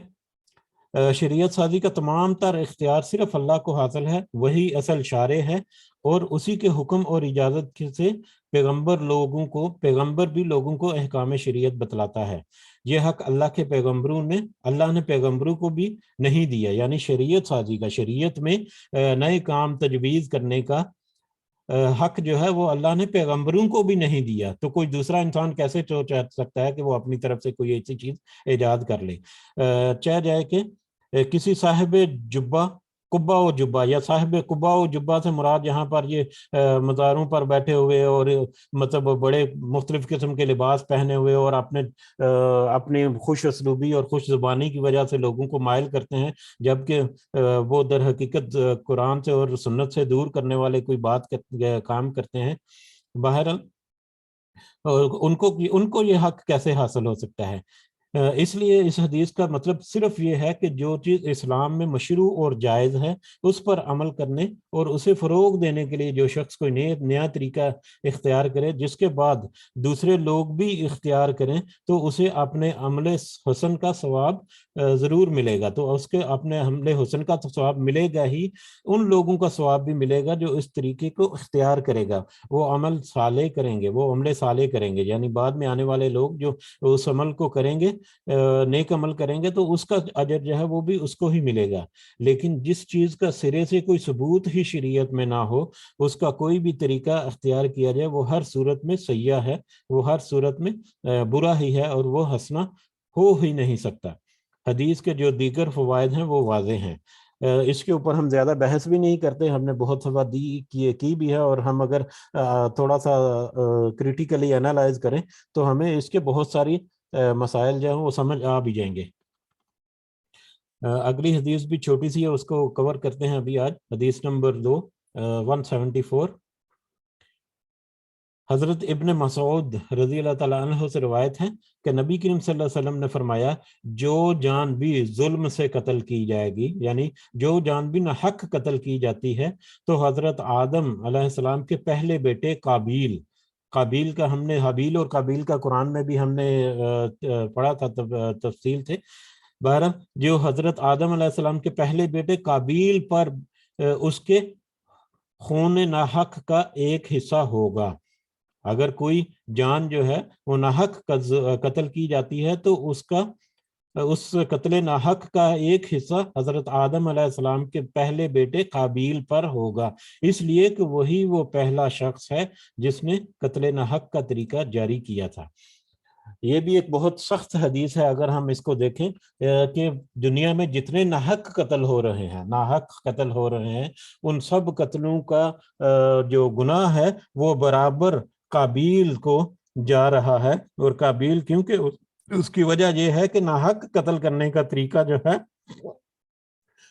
S1: شریعت سازی کا تمام تر اختیار صرف اللہ کو حاصل ہے، وہی اصل شارع ہے، اور اسی کے حکم اور اجازت سے پیغمبر بھی لوگوں کو احکام شریعت بتلاتا ہے۔ یہ حق اللہ نے پیغمبروں کو بھی نہیں دیا، یعنی شریعت سازی کا، شریعت میں نئے کام تجویز کرنے کا حق جو ہے وہ اللہ نے پیغمبروں کو بھی نہیں دیا۔ تو کوئی دوسرا انسان کیسے سوچ سکتا ہے کہ وہ اپنی طرف سے کوئی ایسی چیز ایجاد کر لے؟ چاہ جائے کہ کسی صاحب جبہ قبا و جبا یا صاحب قبا و جبا سے مراد یہاں پر یہ مزاروں پر بیٹھے ہوئے اور مطلب بڑے مختلف قسم کے لباس پہنے ہوئے اور اپنی خوش اسلوبی اور خوش زبانی کی وجہ سے لوگوں کو مائل کرتے ہیں، جبکہ وہ در حقیقت قرآن سے اور سنت سے دور کرنے والے کوئی کام کرتے ہیں۔ بہرحال ان کو یہ حق کیسے حاصل ہو سکتا ہے؟ اس لیے اس حدیث کا مطلب صرف یہ ہے کہ جو چیز اسلام میں مشروع اور جائز ہے اس پر عمل کرنے اور اسے فروغ دینے کے لیے جو شخص کوئی نیا طریقہ اختیار کرے، جس کے بعد دوسرے لوگ بھی اختیار کریں، تو اسے اپنے عمل حسن کا ثواب ضرور ملے گا۔ تو اس کے اپنے عمل حسن کا ثواب ملے گا ہی، ان لوگوں کا ثواب بھی ملے گا جو اس طریقے کو اختیار کرے گا، وہ عمل صالح کریں گے، وہ عمل صالح کریں گے، یعنی بعد میں آنے والے لوگ جو اس عمل کو کریں گے، نیک عمل کریں گے، تو اس کا اجر جو ہے وہ بھی اس کو ہی ملے گا۔ لیکن جس چیز کا سرے سے کوئی ثبوت ہی شریعت میں نہ ہو، اس کا کوئی بھی طریقہ اختیار کیا جائے، وہ ہر صورت میں سیاح ہے، وہ ہر صورت میں برا ہی ہے، اور وہ حسنہ ہو ہی نہیں سکتا۔ حدیث کے جو دیگر فوائد ہیں وہ واضح ہیں، اس کے اوپر ہم زیادہ بحث بھی نہیں کرتے، ہم نے بہت صفحہ کی بھی ہے، اور ہم اگر تھوڑا سا کریٹیکلی انالائز کریں تو ہمیں اس کے بہت ساری مسائل جو ہیں وہ سمجھ آ بھی جائیں گے۔ اگلی حدیث بھی چھوٹی سی ہے، اس کو کور کرتے ہیں ابھی آج، حدیث نمبر 2 174۔ حضرت ابن مسعود رضی اللہ تعالیٰ عنہ سے روایت ہے کہ نبی کریم صلی اللہ علیہ وسلم نے فرمایا، جو جان بھی ظلم سے قتل کی جائے گی، یعنی جو جان بھی ناحق قتل کی جاتی ہے، تو حضرت آدم علیہ السلام کے پہلے بیٹے قابیل کا، ہم نے حابیل اور قابیل کا قرآن میں بھی ہم نے پڑھا تھا تفصیل سے۔ بہرحال جو حضرت آدم علیہ السلام کے پہلے بیٹے قابیل پر اس کے خون ناحق کا ایک حصہ ہوگا۔ اگر کوئی جان جو ہے وہ ناحق قتل کی جاتی ہے تو اس قتل ناحق کا ایک حصہ حضرت آدم علیہ السلام کے پہلے بیٹے قابیل پر ہوگا، اس لیے کہ وہی وہ پہلا شخص ہے جس نے قتل ناحق کا طریقہ جاری کیا تھا۔ یہ بھی ایک بہت سخت حدیث ہے اگر ہم اس کو دیکھیں کہ دنیا میں جتنے ناحق قتل ہو رہے ہیں ان سب قتلوں کا جو گناہ ہے وہ برابر قابیل کو جا رہا ہے، اور قابیل کیونکہ اس کی وجہ یہ ہے کہ ناحق قتل کرنے کا طریقہ جو ہے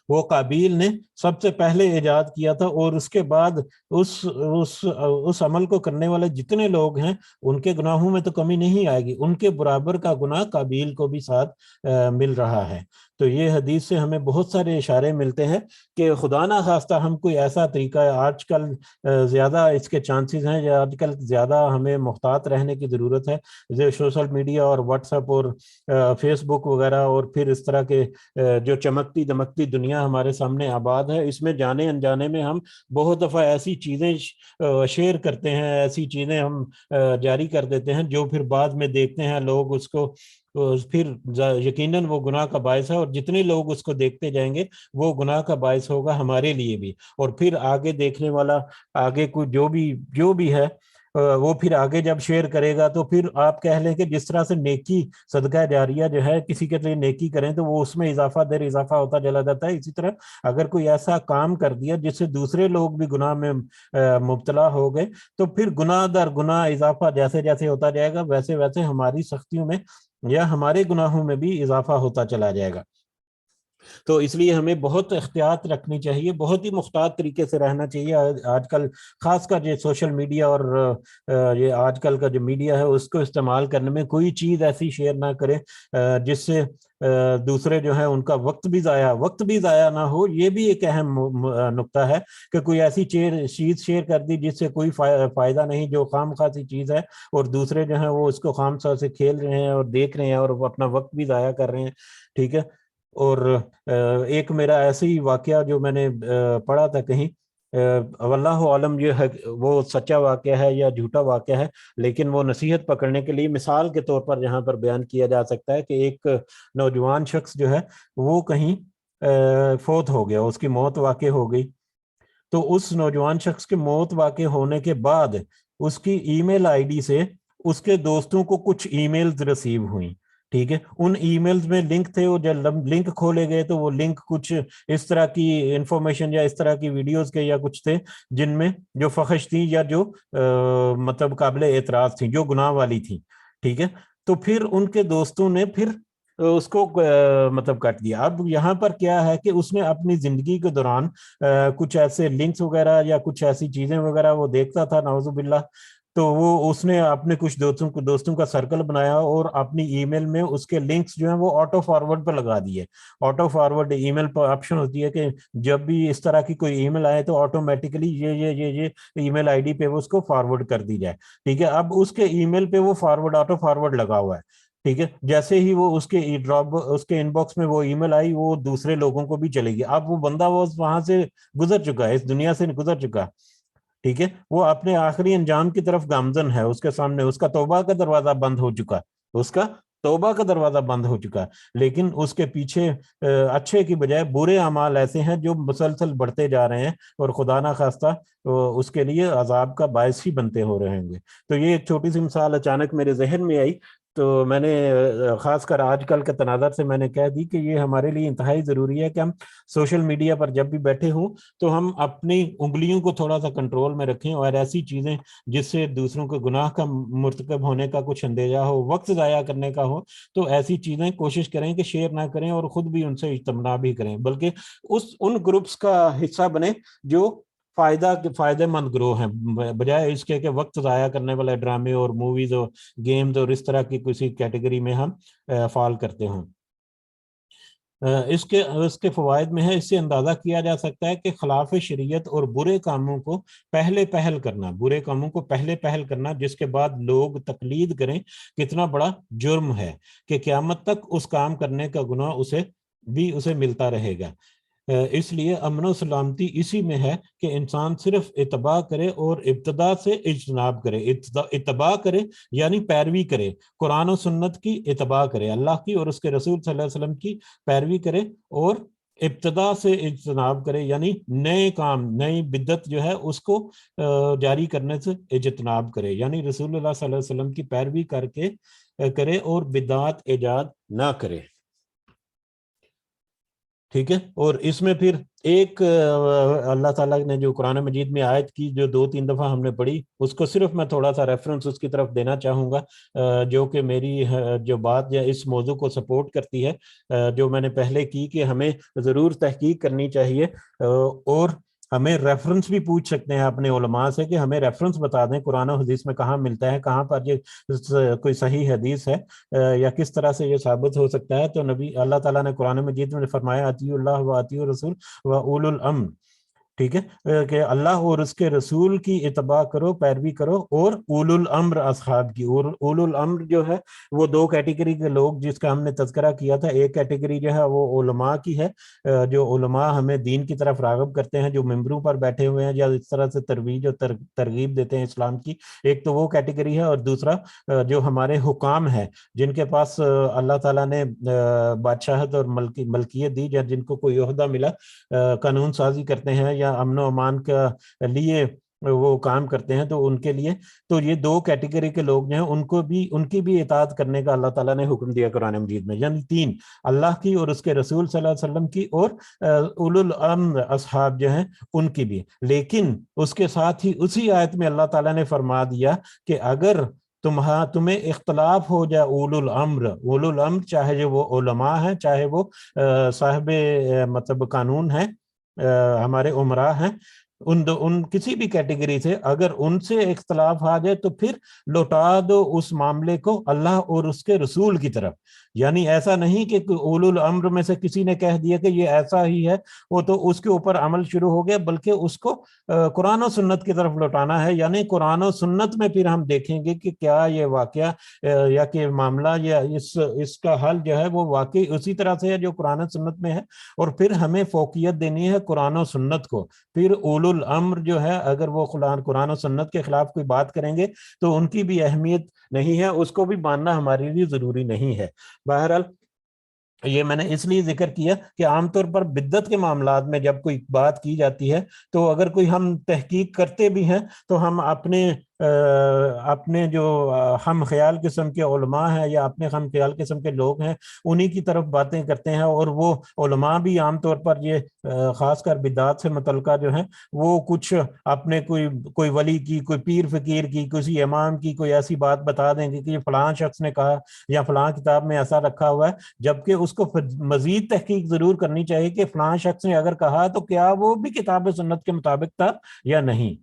S1: وہ قابیل نے سب سے پہلے ایجاد کیا تھا، اور اس کے بعد اس عمل کو کرنے والے جتنے لوگ ہیں ان کے گناہوں میں تو کمی نہیں آئے گی، ان کے برابر کا گناہ قابیل کو بھی ساتھ مل رہا ہے۔ تو یہ حدیث سے ہمیں بہت سارے اشارے ملتے ہیں کہ خدا نہ خواستہ ہم کوئی ایسا طریقہ ہے، آج کل زیادہ اس کے چانسز ہیں، یا آج کل زیادہ ہمیں محتاط رہنے کی ضرورت ہے، جو سوشل میڈیا اور واٹس ایپ اور فیس بک وغیرہ اور پھر اس طرح کے جو چمکتی دمکتی دنیا ہمارے سامنے آباد ہے، اس میں جانے انجانے میں ہم بہت دفعہ ایسی چیزیں شیئر کرتے ہیں، ایسی چیزیں ہم جاری کر دیتے ہیں جو پھر بعد میں دیکھتے ہیں لوگ اس کو، پھر یقیناً وہ گناہ کا باعث ہے، اور جتنے لوگ اس کو دیکھتے جائیں گے وہ گناہ کا باعث ہوگا ہمارے لیے بھی، اور پھر آگے دیکھنے والا آگے کو جو بھی ہے وہ پھر آگے جب شیئر کرے گا تو پھر آپ کہہ لیں کہ جس طرح سے نیکی صدقہ جاریہ جو ہے، کسی کے لیے نیکی کریں تو وہ اس میں اضافہ در اضافہ ہوتا چلا جاتا ہے، اسی طرح اگر کوئی ایسا کام کر دیا جس سے دوسرے لوگ بھی گناہ میں مبتلا ہو گئے تو پھر گناہ در گناہ اضافہ جیسے جیسے ہوتا جائے گا، ویسے ویسے ہماری سختیوں میں یا ہمارے گناہوں میں بھی اضافہ ہوتا چلا جائے گا۔ تو اس لیے ہمیں بہت احتیاط رکھنی چاہیے، بہت ہی محتاط طریقے سے رہنا چاہیے۔ آج کل خاص کر یہ سوشل میڈیا اور یہ آج کل کا جو میڈیا ہے اس کو استعمال کرنے میں کوئی چیز ایسی شیئر نہ کریں جس سے دوسرے جو ہیں ان کا وقت بھی ضائع نہ ہو۔ یہ بھی ایک اہم نقطہ ہے کہ کوئی ایسی چیز شیئر کر دی جس سے کوئی فائدہ نہیں، جو خام خاصی چیز ہے، اور دوسرے جو ہیں وہ اس کو خام خاص سے کھیل رہے ہیں اور دیکھ رہے ہیں اور اپنا وقت بھی ضائع کر رہے ہیں، ٹھیک ہے۔ اور ایک میرا ایسے ہی واقعہ جو میں نے پڑھا تھا کہیں، واللہ عالم یہ ہے وہ سچا واقعہ ہے یا جھوٹا واقعہ ہے، لیکن وہ نصیحت پکڑنے کے لیے مثال کے طور پر جہاں پر بیان کیا جا سکتا ہے کہ ایک نوجوان شخص جو ہے وہ کہیں فوت ہو گیا، اس کی موت واقع ہو گئی۔ تو اس نوجوان شخص کے موت واقع ہونے کے بعد اس کی ای میل آئی ڈی سے اس کے دوستوں کو کچھ ای میلز ریسیو ہوئیں ٹھیک ہے، ان ای میلز میں لنک تھے، وہ جب لنک کھولے گئے تو وہ لنک کچھ اس طرح کی انفارمیشن یا اس طرح کی ویڈیوز کے یا کچھ تھے جن میں جو فحش تھی یا جو مطلب قابل اعتراض تھی، جو گناہ والی تھی. ٹھیک ہے، تو پھر ان کے دوستوں نے پھر اس کو مطلب کٹ دیا. اب یہاں پر کیا ہے کہ اس نے اپنی زندگی کے دوران کچھ ایسے لنکس وغیرہ یا کچھ ایسی چیزیں وغیرہ وہ دیکھتا تھا، نعوذ باللہ، تو وہ اس نے اپنے کچھ دوستوں کا سرکل بنایا اور اپنی ای میل میں اس کے لنکس جو ہیں وہ آٹو فارورڈ پہ لگا دیے. آٹو فارورڈ ای میل پر آپشن ہوتی ہے کہ جب بھی اس طرح کی کوئی ای میل آئے تو آٹومیٹکلی یہ ای میل آئی ڈی پہ وہ اس کو فارورڈ کر دی جائے. ٹھیک ہے، اب اس کے ای میل پہ وہ فارورڈ آٹو فارورڈ لگا ہوا ہے. ٹھیک ہے، جیسے ہی وہ اس کے اس کے ان باکس میں وہ ای میل آئی، وہ دوسرے لوگوں کو بھی چلے گی. اب وہ بندہ وہ وہاں سے گزر چکا ہے، اس دنیا سے گزر چکا. ٹھیک ہے، وہ اپنے آخری انجام کی طرف گامزن ہے، اس کے سامنے اس کا توبہ کا دروازہ بند ہو چکا، اس کا توبہ کا دروازہ بند ہو چکا. لیکن اس کے پیچھے اچھے کی بجائے برے اعمال ایسے ہیں جو مسلسل بڑھتے جا رہے ہیں اور خدا نہ خواستہ اس کے لیے عذاب کا باعث ہی بنتے ہو رہے ہوں گے. تو یہ ایک چھوٹی سی مثال اچانک میرے ذہن میں آئی، تو میں نے خاص کر آج کل کے تناظر سے میں نے کہہ دی کہ یہ ہمارے لیے انتہائی ضروری ہے کہ ہم سوشل میڈیا پر جب بھی بیٹھے ہوں تو ہم اپنی انگلیوں کو تھوڑا سا کنٹرول میں رکھیں، اور ایسی چیزیں جس سے دوسروں کو گناہ کا مرتکب ہونے کا کچھ اندیشہ ہو، وقت ضائع کرنے کا ہو، تو ایسی چیزیں کوشش کریں کہ شیئر نہ کریں اور خود بھی ان سے اجتناب بھی کریں، بلکہ ان گروپس کا حصہ بنیں جو فائدہ مند گروہ ہیں، بجائے اس کے کہ وقت ضائع کرنے والے ڈرامے اور موویز اور گیمز اور اس طرح کی کسی کیٹیگری میں ہم فال کرتے ہوں. اس کے فوائد میں ہے، اس سے اندازہ کیا جا سکتا ہے کہ خلاف شریعت اور برے کاموں کو پہلے پہل کرنا جس کے بعد لوگ تقلید کریں کتنا بڑا جرم ہے، کہ قیامت تک اس کام کرنے کا گناہ اسے ملتا رہے گا. اس لیے امن و سلامتی اسی میں ہے کہ انسان صرف اتباع کرے اور ابتدا سے اجتناب کرے. اتباع کرے یعنی پیروی کرے، قرآن و سنت کی اتباع کرے، اللہ کی اور اس کے رسول صلی اللہ علیہ وسلم کی پیروی کرے، اور ابتدا سے اجتناب کرے یعنی نئے کام، نئی بدعت جو ہے اس کو جاری کرنے سے اجتناب کرے، یعنی رسول اللہ صلی اللہ علیہ وسلم کی پیروی کرے اور بدعات ایجاد نہ کرے. ٹھیک ہے، اور اس میں پھر ایک اللہ تعالیٰ نے جو قرآن مجید میں آیت کی جو 2-3 دفعہ ہم نے پڑھی، اس کو صرف میں تھوڑا سا ریفرنس اس کی طرف دینا چاہوں گا، جو کہ میری جو بات یا اس موضوع کو سپورٹ کرتی ہے، جو میں نے پہلے کی کہ ہمیں ضرور تحقیق کرنی چاہیے، اور ہمیں ریفرنس بھی پوچھ سکتے ہیں اپنے علماء سے کہ ہمیں ریفرنس بتا دیں قرآن و حدیث میں کہاں ملتا ہے، کہاں پر یہ کوئی صحیح حدیث ہے، یا کس طرح سے یہ ثابت ہو سکتا ہے. تو اللہ تعالیٰ نے قرآن مجید میں فرمایا اطیعوا اللہ و اطیعوا الرسول و اولو الامر. ٹھیک ہے، کہ اللہ اور اس کے رسول کی اتباع کرو، پیروی کرو، اور اولو الامر اصحاب کی. اور اولو الامر جو ہے وہ 2 کیٹیگری کے لوگ جس کا ہم نے تذکرہ کیا تھا. ایک کیٹیگری جو ہے وہ علماء کی ہے، جو علماء ہمیں دین کی طرف راغب کرتے ہیں، جو ممبروں پر بیٹھے ہوئے ہیں یا اس طرح سے ترویج اور ترغیب دیتے ہیں اسلام کی. ایک تو وہ کیٹیگری ہے، اور دوسرا جو ہمارے حکام ہیں جن کے پاس اللہ تعالیٰ نے بادشاہت اور ملکیت دی، یا جن کو کوئی عہدہ ملا، قانون سازی کرتے ہیں یا امن و امان کا لیے وہ کام کرتے ہیں، تو ان کے لیے تو یہ 2 کیٹیگری کے لوگ جو ہیں ان کی بھی اطاعت کرنے کا اللہ تعالیٰ نے حکم دیا قرآن مجید میں، یعنی 3: اللہ کی اور اس کے رسول صلی اللہ علیہ وسلم کی، اور اولو الامر اصحاب جو ہیں ان کی بھی. لیکن اس کے ساتھ ہی اسی آیت میں اللہ تعالیٰ نے فرما دیا کہ اگر تمہیں اختلاف ہو جائے اولو الامر چاہے جو وہ علماء ہیں، چاہے وہ صاحب مطلب قانون ہیں، ہمارے عمراء ہیں، ان کسی بھی کیٹیگری سے اگر ان سے اختلاف آ جائے تو پھر لوٹا دو اس معاملے کو اللہ اور اس کے رسول کی طرف. یعنی ایسا نہیں کہ اولو الامر میں سے کسی نے کہہ دیا کہ یہ ایسا ہی ہے، وہ تو اس کے اوپر عمل شروع ہو گیا، بلکہ اس کو قرآن و سنت کی طرف لوٹانا ہے. یعنی قرآن و سنت میں پھر ہم دیکھیں گے کہ کیا یہ واقعہ یا کہ معاملہ یا اس کا حل جو ہے وہ واقعی اسی طرح سے ہے جو قرآن و سنت میں ہے، اور پھر ہمیں فوقیت دینی ہے قرآن و سنت کو. پھر اولو الامر جو ہے اگر وہ قرآن و سنت کے خلاف کوئی بات کریں گے تو ان کی بھی اہمیت نہیں ہے، اس کو بھی ماننا ہمارے لیے ضروری نہیں ہے. بہرحال یہ میں نے اس لیے ذکر کیا کہ عام طور پر بدعت کے معاملات میں جب کوئی بات کی جاتی ہے تو اگر کوئی ہم تحقیق کرتے بھی ہیں تو ہم اپنے اپنے جو ہم خیال قسم کے علماء ہیں یا اپنے ہم خیال قسم کے لوگ ہیں انہی کی طرف باتیں کرتے ہیں، اور وہ علماء بھی عام طور پر یہ خاص کر بدعات سے متعلقہ جو ہیں وہ کچھ اپنے کوئی ولی کی، کوئی پیر فقیر کی، کسی امام کی کوئی ایسی بات بتا دیں گے کہ یہ فلاں شخص نے کہا یا فلاں کتاب میں ایسا رکھا ہوا ہے، جبکہ اس کو مزید تحقیق ضرور کرنی چاہیے کہ فلاں شخص نے اگر کہا تو کیا وہ بھی کتاب و سنت کے مطابق تھا یا نہیں۔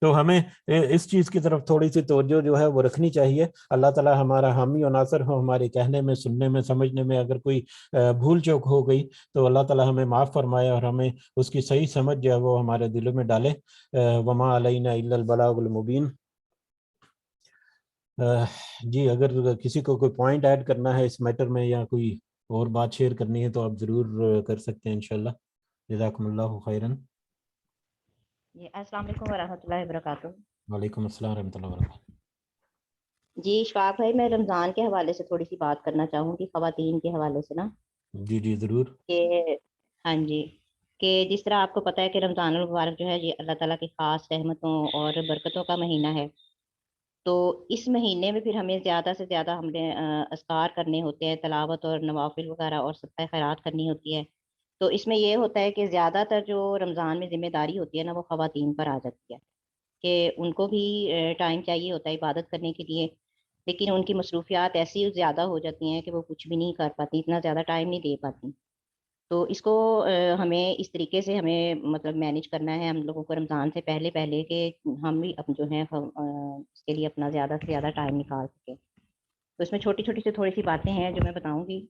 S1: تو ہمیں اس چیز کی طرف تھوڑی سی توجہ جو ہے وہ رکھنی چاہیے۔ اللہ تعالی ہمارا حامی و ناصر ہو، ہمارے کہنے میں، سننے میں، سمجھنے میں اگر کوئی بھول چوک ہو گئی تو اللہ تعالی ہمیں معاف فرمائے اور ہمیں اس کی صحیح سمجھ جو ہے وہ ہمارے دلوں میں ڈالے۔ وما علینا الا البلاغ المبین۔ جی اگر کسی کو کوئی پوائنٹ ایڈ کرنا ہے اس میٹر میں یا کوئی اور بات شیئر کرنی ہے تو آپ ضرور کر سکتے ہیں انشاءاللہ۔ جزاکم اللہ خیراً۔
S2: جی السلام علیکم ورحمۃ اللہ وبرکاتہ۔
S1: وعلیکم السلام ورحمۃ اللہ وبرکاتہ۔
S2: جی اشفاق بھائی، میں رمضان کے حوالے سے تھوڑی سی بات کرنا چاہوں گی، خواتین کے حوالے سے نا،
S1: جی جی ضرور۔
S2: کہ ہاں جی، کہ جس طرح آپ کو پتہ ہے کہ رمضان المبارک جو ہے یہ اللہ تعالیٰ کی خاص رحمتوں اور برکتوں کا مہینہ ہے، تو اس مہینے میں پھر ہمیں زیادہ سے زیادہ ہم نے اذکار کرنے ہوتے ہیں، تلاوت اور نوافل وغیرہ اور صدقہ خیرات کرنی ہوتی ہے۔ تو اس میں یہ ہوتا ہے کہ زیادہ تر جو رمضان میں ذمہ داری ہوتی ہے نا وہ خواتین پر آ جاتی ہے، کہ ان کو بھی ٹائم چاہیے ہوتا ہے عبادت کرنے کے لیے، لیکن ان کی مصروفیات ایسی زیادہ ہو جاتی ہیں کہ وہ کچھ بھی نہیں کر پاتی، اتنا زیادہ ٹائم نہیں دے پاتی۔ تو اس کو ہمیں اس طریقے سے ہمیں مطلب مینیج کرنا ہے ہم لوگوں کو رمضان سے پہلے پہلے، کہ ہم بھی جو ہیں اس کے لیے اپنا زیادہ سے زیادہ ٹائم نکال سکیں۔ تو اس میں چھوٹی چھوٹی سی تھوڑی سی باتیں ہیں جو میں بتاؤں گی۔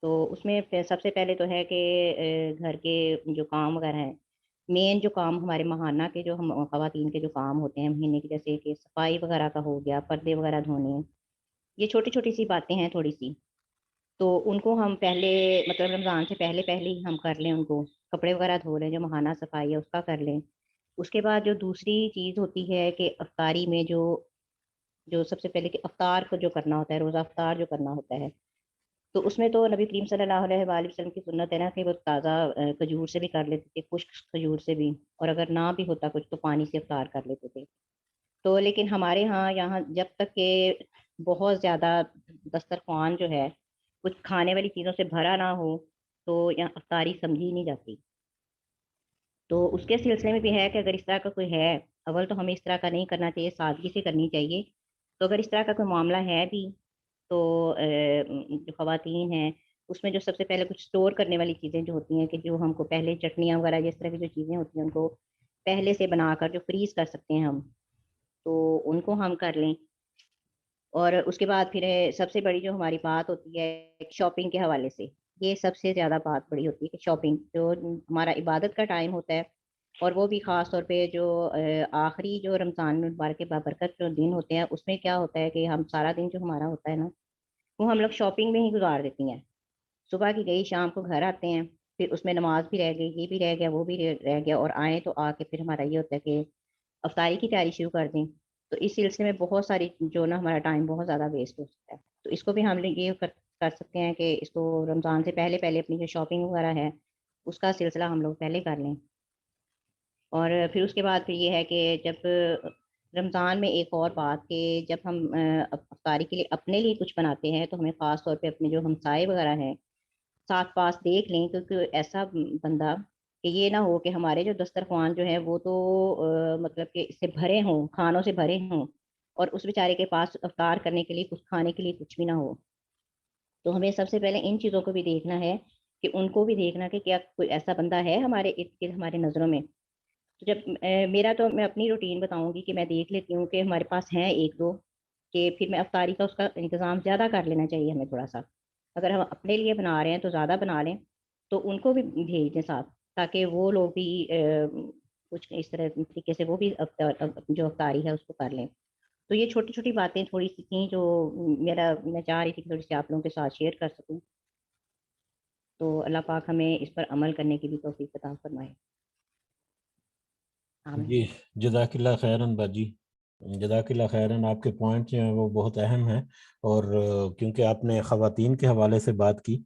S2: تو اس میں سب سے پہلے تو ہے کہ گھر کے جو کام وغیرہ ہیں، مین جو کام ہمارے ماہانہ کے جو ہم خواتین کے جو کام ہوتے ہیں مہینے کے، جیسے کہ صفائی وغیرہ کا ہو گیا، پردے وغیرہ دھونے، یہ چھوٹی چھوٹی سی باتیں ہیں تھوڑی سی، تو ان کو ہم پہلے مطلب رمضان سے پہلے پہلے ہی ہم کر لیں، ان کو کپڑے وغیرہ دھو لیں، جو ماہانہ صفائی ہے اس کا کر لیں۔ اس کے بعد جو دوسری چیز ہوتی ہے کہ افطاری میں جو سب سے پہلے کہ افطار کو جو کرنا ہوتا ہے، روزہ افطار جو کرنا ہوتا ہے، تو اس میں تو نبی کریم صلی اللہ علیہ وآلہ وسلم کی سنت ہے نا کہ وہ تازہ کھجور سے بھی کر لیتے تھے، خشک کھجور سے بھی، اور اگر نہ بھی ہوتا کچھ تو پانی سے افطار کر لیتے تھے۔ تو لیکن ہمارے یہاں جب تک کہ بہت زیادہ دسترخوان جو ہے کچھ کھانے والی چیزوں سے بھرا نہ ہو تو یہاں افطاری سمجھی نہیں جاتی۔ تو اس کے سلسلے میں بھی ہے کہ اگر اس طرح کا کوئی ہے، اول تو ہمیں اس طرح کا نہیں کرنا چاہیے، سادگی سے کرنی چاہیے۔ تو اگر اس طرح کا کوئی معاملہ ہے بھی تو جو خواتین ہیں اس میں جو سب سے پہلے کچھ اسٹور کرنے والی چیزیں جو ہوتی ہیں، کہ جو ہم کو پہلے چٹنیاں وغیرہ جس طرح کی جو چیزیں ہوتی ہیں ان کو پہلے سے بنا کر جو فریز کر سکتے ہیں ہم، تو ان کو ہم کر لیں۔ اور اس کے بعد پھر سب سے بڑی جو ہماری بات ہوتی ہے شاپنگ کے حوالے سے، یہ سب سے زیادہ بات بڑی ہوتی ہے کہ شاپنگ جو ہمارا عبادت کا ٹائم ہوتا ہے، اور وہ بھی خاص طور پہ جو آخری جو رمضان مبارک کے بابرکت جو دن ہوتے ہیں، اس میں کیا ہوتا ہے کہ ہم سارا دن جو ہمارا ہوتا ہے نا وہ ہم لوگ شاپنگ میں ہی گزار دیتی ہیں۔ صبح کی گئی، شام کو گھر آتے ہیں، پھر اس میں نماز بھی رہ گئی، یہ بھی رہ گیا، وہ بھی رہ گیا، اور آئیں تو آ کے پھر ہمارا یہ ہوتا ہے کہ افطاری کی تیاری شروع کر دیں۔ تو اس سلسلے میں بہت ساری جو نا ہمارا ٹائم بہت زیادہ ویسٹ ہو سکتا ہے۔ تو اس کو بھی ہم لوگ یہ کر سکتے ہیں کہ اس کو رمضان سے پہلے پہلے اپنی جو شاپنگ وغیرہ ہے اس کا سلسلہ ہم لوگ پہلے کر لیں۔ اور پھر اس کے بعد پھر یہ ہے کہ جب رمضان میں ایک اور بات کہ جب ہم افطاری کے لیے اپنے لیے کچھ بناتے ہیں تو ہمیں خاص طور پہ اپنے جو ہمسائے وغیرہ ہیں ساتھ پاس دیکھ لیں، کیونکہ ایسا بندہ کہ یہ نہ ہو کہ ہمارے جو دسترخوان جو ہے وہ تو مطلب کہ اس سے بھرے ہوں، کھانوں سے بھرے ہوں، اور اس بیچارے کے پاس افطار کرنے کے لیے کچھ کھانے کے لیے کچھ بھی نہ ہو۔ تو ہمیں سب سے پہلے ان چیزوں کو بھی دیکھنا ہے کہ ان کو بھی دیکھنا کہ کیا کوئی ایسا بندہ ہے ہمارے ارد گرد ہمارے نظروں میں۔ تو جب میرا تو میں اپنی روٹین بتاؤں گی کہ میں دیکھ لیتی ہوں کہ ہمارے پاس ہیں ایک دو، کہ پھر میں افطاری کا اس کا انتظام زیادہ کر لینا چاہیے ہمیں تھوڑا سا۔ اگر ہم اپنے لیے بنا رہے ہیں تو زیادہ بنا لیں، تو ان کو بھی بھیج دیں ساتھ، تاکہ وہ لوگ بھی کچھ اس طرح طریقے سے وہ بھی جو افطاری ہے اس کو کر لیں۔ تو یہ چھوٹی چھوٹی باتیں تھوڑی سی تھیں جو میں چاہ رہی تھی کہ تھوڑی سی آپ لوگوں کے ساتھ شیئر کر سکوں۔ تو اللہ پاک ہمیں اس پر عمل کرنے کی بھی توفیق عطا فرمائے۔
S1: جی جزاک اللہ خیراً باجی، جزاک اللہ خیراً۔ آپ کے پوائنٹ جو ہیں وہ بہت اہم ہیں، اور کیونکہ آپ نے خواتین کے حوالے سے بات کی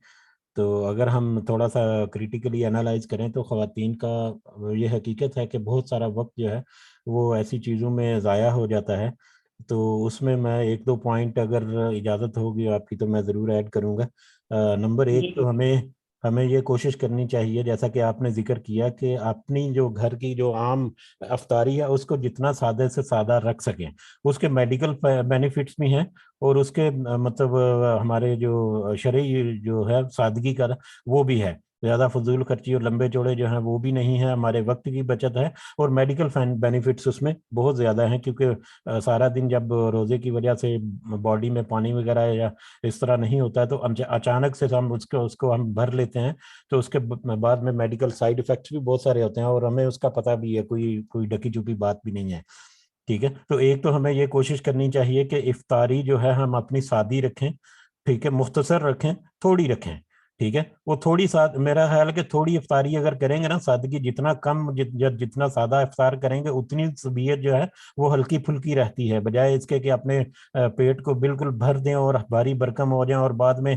S1: تو اگر ہم تھوڑا سا کریٹیکلی انالائز کریں تو خواتین کا یہ حقیقت ہے کہ بہت سارا وقت جو ہے وہ ایسی چیزوں میں ضائع ہو جاتا ہے. تو اس میں 1-2 پوائنٹ اگر اجازت ہوگی آپ کی تو میں ضرور ایڈ کروں گا. نمبر
S2: جی
S1: 1 تو ہمیں یہ کوشش کرنی چاہیے جیسا کہ آپ نے ذکر کیا کہ اپنی جو گھر کی جو عام افطاری ہے اس کو جتنا سادہ سے سادہ رکھ سکیں. اس کے میڈیکل بینیفٹس بھی ہیں اور اس کے مطلب ہمارے جو شرعی جو ہے سادگی کا وہ بھی ہے. زیادہ فضول خرچی اور لمبے چوڑے جو ہیں وہ بھی نہیں ہے, ہمارے وقت کی بچت ہے اور میڈیکل بینیفٹس اس میں بہت زیادہ ہیں, کیونکہ سارا دن جب روزے کی وجہ سے باڈی میں پانی وغیرہ یا اس طرح نہیں ہوتا ہے تو اچانک سے ہم اس کو ہم بھر لیتے ہیں تو اس کے بعد میں میڈیکل سائیڈ افیکٹس بھی بہت سارے ہوتے ہیں اور ہمیں اس کا پتہ بھی ہے, کوئی ڈکی چپی بات بھی نہیں ہے. ٹھیک ہے, تو ایک تو ہمیں یہ کوشش کرنی چاہیے کہ افطاری جو ہے ہم اپنی سادی رکھیں. ٹھیک ہے, مختصر رکھیں, تھوڑی رکھیں. ٹھیک ہے, وہ تھوڑی میرا خیال ہے کہ تھوڑی افطاری اگر کریں گے نا, سادگی جتنا کم جتنا سادہ افطار کریں گے اتنی طبیعت جو ہے وہ ہلکی پھلکی رہتی ہے, بجائے اس کے کہ اپنے پیٹ کو بالکل بھر دیں اور بھاری بھرکم ہو جائیں اور بعد میں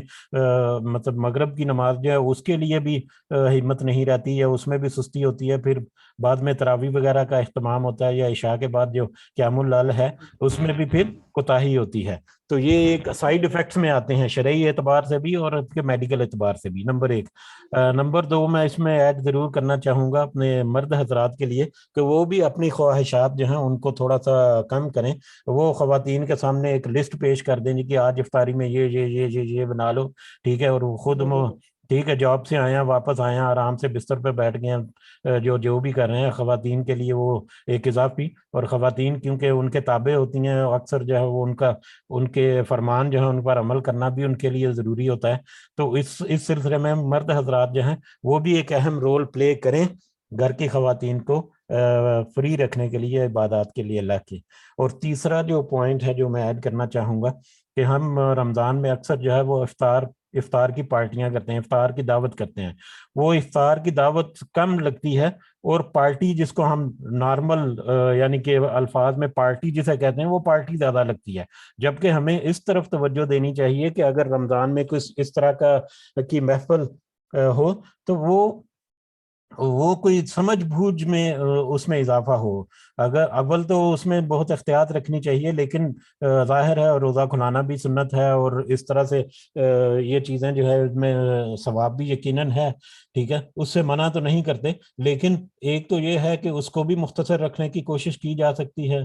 S1: مطلب مغرب کی نماز جو ہے اس کے لیے بھی ہمت نہیں رہتی ہے, اس میں بھی سستی ہوتی ہے. پھر بعد میں تراویح وغیرہ کا اہتمام ہوتا ہے یا عشاء کے بعد جو قیام اللیل ہے اس میں بھی پھر کوتاہی ہوتی ہے. تو یہ ایک سائیڈ افیکٹس میں آتے ہیں شرعی اعتبار سے بھی اور میڈیکل اعتبار سے بھی. نمبر 1. نمبر 2 میں اس میں ایڈ ضرور کرنا چاہوں گا اپنے مرد حضرات کے لیے کہ وہ بھی اپنی خواہشات جو ہیں ان کو تھوڑا سا کم کریں. وہ خواتین کے سامنے ایک لسٹ پیش کر دیں کہ آج افطاری میں یہ بنا لو. ٹھیک ہے, اور خود ٹھیک ہے جاب سے آیا واپس آیا آرام سے بستر پہ بیٹھ گئے ہیں جو بھی کر رہے ہیں. خواتین کے لیے وہ ایک اضافی, اور خواتین کیونکہ ان کے تابع ہوتی ہیں اکثر جو ہے وہ ان کے فرمان جو ہے ان پر عمل کرنا بھی ان کے لیے ضروری ہوتا ہے. تو اس سلسلے میں مرد حضرات جو ہیں وہ بھی ایک اہم رول پلے کریں گھر کی خواتین کو فری رکھنے کے لیے, عبادات کے لیے اللہ کی. اور تیسرا جو پوائنٹ ہے جو میں ایڈ کرنا چاہوں گا کہ ہم رمضان میں اکثر جو ہے وہ افطار کی پارٹیاں کرتے ہیں, افطار کی دعوت کرتے ہیں. وہ افطار کی دعوت کم لگتی ہے اور پارٹی جس کو ہم نارمل یعنی کہ الفاظ میں پارٹی جسے کہتے ہیں وہ پارٹی زیادہ لگتی ہے. جبکہ ہمیں اس طرف توجہ دینی چاہیے کہ اگر رمضان میں کچھ اس طرح کی محفل ہو تو وہ کوئی سمجھ بوجھ میں اس میں اضافہ ہو. اگر اول تو اس میں بہت احتیاط رکھنی چاہیے, لیکن ظاہر ہے روزہ کھلانا بھی سنت ہے اور اس طرح سے یہ چیزیں جو ہے میں ثواب بھی یقیناً ہے. ٹھیک ہے, اس سے منع تو نہیں کرتے, لیکن ایک تو یہ ہے کہ اس کو بھی مختصر رکھنے کی کوشش کی جا سکتی ہے.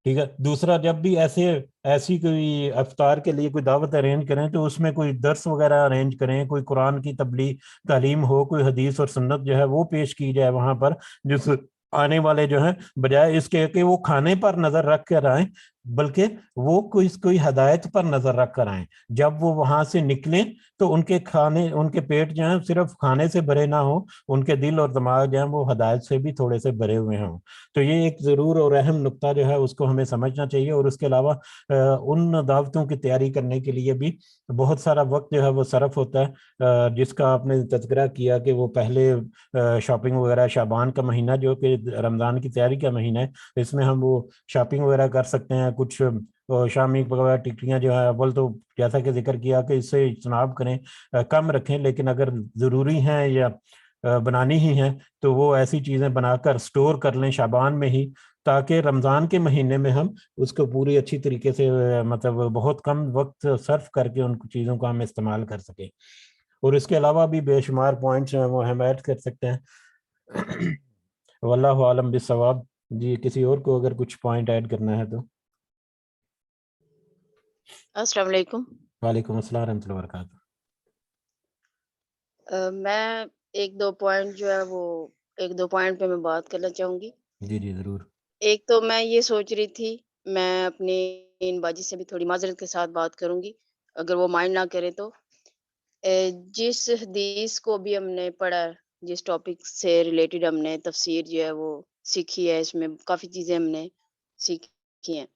S1: ٹھیک ہے, دوسرا جب بھی ایسی کوئی افطار کے لیے کوئی دعوت ارینج کریں تو اس میں کوئی درس وغیرہ ارینج کریں, کوئی قرآن کی تعلیم ہو, کوئی حدیث اور سنت جو ہے وہ پیش کی جائے وہاں پر, جس آنے والے جو ہیں بجائے اس کے کہ وہ کھانے پر نظر رکھ کر آئیں بلکہ وہ کوئی ہدایت پر نظر رکھ کر آئیں. جب وہ وہاں سے نکلیں تو ان کے پیٹ جو ہیں صرف کھانے سے بھرے نہ ہوں, ان کے دل اور دماغ جو ہیں وہ ہدایت سے بھی تھوڑے سے بھرے ہوئے ہوں. تو یہ ایک ضرور اور اہم نقطہ جو ہے اس کو ہمیں سمجھنا چاہیے. اور اس کے علاوہ ان دعوتوں کی تیاری کرنے کے لیے بھی بہت سارا وقت جو ہے وہ صرف ہوتا ہے, جس کا آپ نے تذکرہ کیا کہ وہ پہلے شاپنگ وغیرہ, شعبان کا مہینہ جو کہ رمضان کی تیاری کا مہینہ ہے, اس میں ہم وہ شاپنگ وغیرہ کر سکتے ہیں. کچھ شامی وغیرہ ٹکٹیاں جو ہے اول تو جیسا کہ ذکر کیا کہ اس سے اجتناب کریں, کم رکھیں, لیکن اگر ضروری ہیں یا بنانی ہی ہیں تو وہ ایسی چیزیں بنا کر سٹور کر لیں شعبان میں ہی, تاکہ رمضان کے مہینے میں ہم اس کو پوری اچھی طریقے سے مطلب بہت کم وقت صرف کر کے ان چیزوں کا ہم استعمال کر سکیں. اور اس کے علاوہ بھی بے شمار پوائنٹس ہیں وہ ہم ایڈ کر سکتے ہیں. واللہ عالم بالصواب. جی, کسی اور کو اگر کچھ پوائنٹ ایڈ کرنا ہے تو.
S3: السلام علیکم.
S1: وعلیکم السلام ورحمۃ اللہ وبرکاتہ.
S3: میں ایک دو پوائنٹ پہ میں بات کرنا چاہوں گی.
S1: جی ضرور.
S3: ایک تو میں یہ سوچ رہی تھی, میں اپنی ان باجی سے بھی تھوڑی معذرت کے ساتھ بات کروں گی اگر وہ مائنڈ نہ کرے تو. جس حدیث کو بھی ہم نے پڑھا, جس ٹاپک سے ریلیٹڈ ہم نے تفسیر جو ہے وہ سیکھی ہے, اس میں کافی چیزیں ہم نے سیکھی ہیں,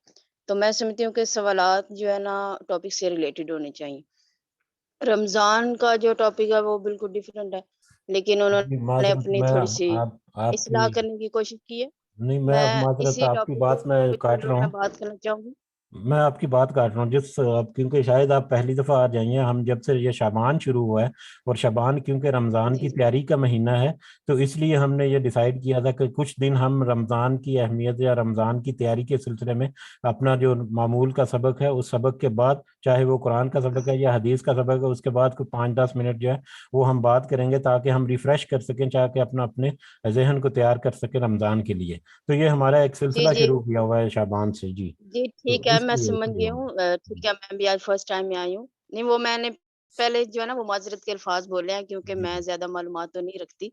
S3: تو میں سمجھتی ہوں کہ سوالات جو ہے نا ٹاپک سے ریلیٹڈ ہونے چاہیے. رمضان کا جو ٹاپک ہے وہ بالکل ڈیفرنٹ ہے, لیکن انہوں نے اپنی
S1: میں
S3: تھوڑی سی
S1: آپ
S3: اصلاح
S1: کی
S3: کرنے کی کوشش کی ہے.
S1: نہیں, میں
S3: میں
S1: معذرت
S3: اسی
S1: آپ کی
S3: ٹاپک
S1: بات میں
S3: پہ
S1: کاٹ رہا
S3: میں
S1: ہوں.
S3: بات کرنا چاہوں گی.
S1: میں آپ کی بات کاٹ رہا ہوں کیونکہ شاید آپ پہلی دفعہ آ جائیں. ہم جب سے یہ شعبان شروع ہوا ہے اور شعبان کیونکہ رمضان
S3: جی
S1: کی
S3: جی
S1: تیاری کا مہینہ ہے تو اس لیے ہم نے یہ ڈیسائیڈ کیا تھا کہ کچھ دن ہم رمضان کی اہمیت یا رمضان کی تیاری کے سلسلے میں اپنا جو معمول کا سبق ہے اس سبق کے بعد چاہے وہ قرآن کا سبق ہے یا حدیث کا سبق ہے اس کے بعد کوئی 5-10 منٹ جو ہے وہ ہم بات کریں گے تاکہ ہم ریفریش کر سکیں تاکہ اپنے ذہن کو تیار کر سکیں رمضان کے لیے. تو یہ ہمارا ایک
S3: جی
S1: سلسلہ
S3: جی
S1: شروع کیا ہوا ہے شعبان سے. جی
S3: جی
S1: تو
S3: ٹھیک ہے،
S1: اس
S3: میں
S1: لیے
S3: سمجھ گئی ہوں. ٹھیک ہے، میں بھی آج فرسٹ ٹائم میں آئی ہوں. نہیں، وہ میں نے پہلے جو ہے نا وہ معذرت کے الفاظ بولے ہیں کیونکہ
S1: جی
S3: میں زیادہ معلومات تو نہیں رکھتی.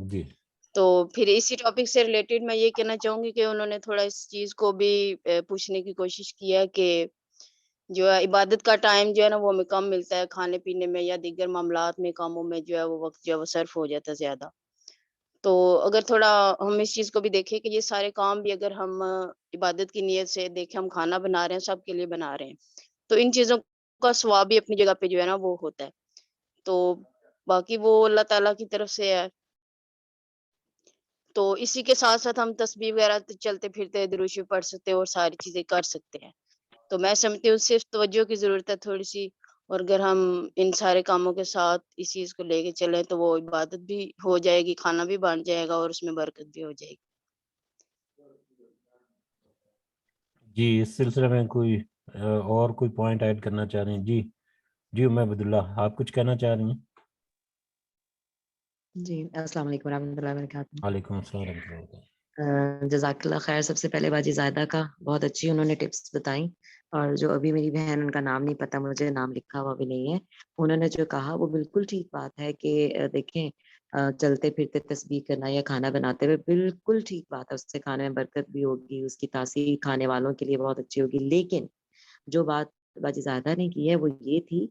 S1: جی
S3: تو پھر اسی ٹاپک سے ریلیٹڈ میں یہ کہنا چاہوں گی کہ انہوں نے تھوڑا اس چیز کو بھی پوچھنے کی کوشش کی ہے کہ جو ہے عبادت کا ٹائم جو ہے نا وہ ہمیں کم ملتا ہے، کھانے پینے میں یا دیگر معاملات میں کاموں میں جو ہے وہ وقت جو ہے وہ صرف ہو جاتا ہے زیادہ. تو اگر تھوڑا ہم اس چیز کو بھی دیکھیں کہ یہ سارے کام بھی اگر ہم عبادت کی نیت سے دیکھیں، ہم کھانا بنا رہے ہیں سب کے لیے بنا رہے ہیں تو ان چیزوں کا ثواب بھی اپنی جگہ پہ جو ہے نا وہ ہوتا ہے. تو باقی وہ اللہ تعالیٰ کی طرف سے ہے. تو اسی کے ساتھ ساتھ ہم تسبیح وغیرہ چلتے پھرتے درود شریف پڑھ سکتے ہیں اور ساری چیزیں کر سکتے ہیں. تو میں سمجھتی ہوں صرف توجہ کی ضرورت ہے تھوڑی سی، اور اگر ہم ان سارے کاموں کے ساتھ اس چیز کو لے کے چلیں تو وہ عبادت بھی ہو جائے گی، کھانا بھی بن جائے گا اور اس میں برکت بھی ہو جائے گی.
S1: جی اس سلسلے میں کوئی اور کوئی پوائنٹ ایڈ کرنا چاہ رہے ہیں؟ جی جی عمر عبداللہ آپ کچھ کہنا چاہ رہی ہیں؟
S4: جی السلام علیکم ورحمۃ اللہ وبرکاتہ.
S1: وعلیکم السلام ورحمۃ اللہ وبرکاتہ.
S4: جزاک اللہ خیر. سب سے پہلے باجی زائدہ کا بہت اچھی انہوں نے ٹپس بتائیں، اور جو ابھی میری بہن، ان کا نام نہیں پتا مجھے، نام لکھا ہوا بھی نہیں ہے، انہوں نے جو کہا وہ بالکل ٹھیک بات ہے کہ دیکھیں چلتے پھرتے تسبیح کرنا یا کھانا بناتے ہوئے بالکل ٹھیک بات ہے. اس سے کھانے میں برکت بھی ہوگی، اس کی تاثیر کھانے والوں کے لیے بہت اچھی ہوگی. لیکن جو بات باجی زائدہ نے کی ہے وہ یہ تھی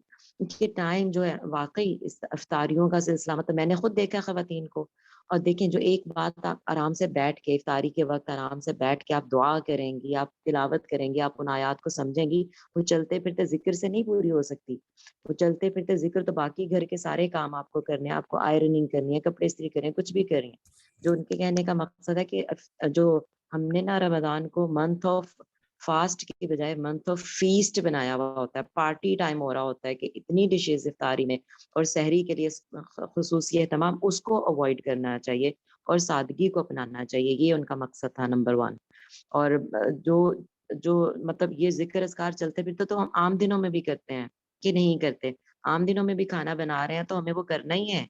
S4: کہ ٹائم جو ہے واقعی اس افطاریوں کا سلسلہ، مطلب میں نے خود دیکھا خواتین کو، اور دیکھیں جو ایک بات آپ آرام سے بیٹھ کے افطاری کے وقت آرام سے بیٹھ کے آپ دعا کریں گی، آپ تلاوت کریں گی، آپ ان آیات کو سمجھیں گی، وہ چلتے پھرتے ذکر سے نہیں پوری ہو سکتی. وہ چلتے پھرتے ذکر تو باقی گھر کے سارے کام آپ کو کرنے ہیں، آپ کو آئرننگ کرنی ہے، کپڑے استری کریں، کچھ بھی کریں. جو ان کے کہنے کا مقصد ہے کہ جو ہم نے نا رمضان کو منتھ آف فاسٹ کی بجائے منتھ آف فیسٹ بنایا ہوا ہوتا ہے، پارٹی ٹائم ہو رہا ہوتا ہے کہ اتنی ڈشز افطاری میں اور سحری کے لیے خصوصی اہتمام، اس کو اوائڈ کرنا چاہیے اور سادگی کو اپنانا چاہیے. یہ ان کا مقصد تھا نمبر 1. اور جو مطلب یہ ذکر اذکار چلتے پھرتے تو ہم عام دنوں میں بھی کرتے ہیں کہ نہیں کرتے. عام دنوں میں بھی کھانا بنا رہے ہیں تو ہمیں وہ کرنا ہی ہے.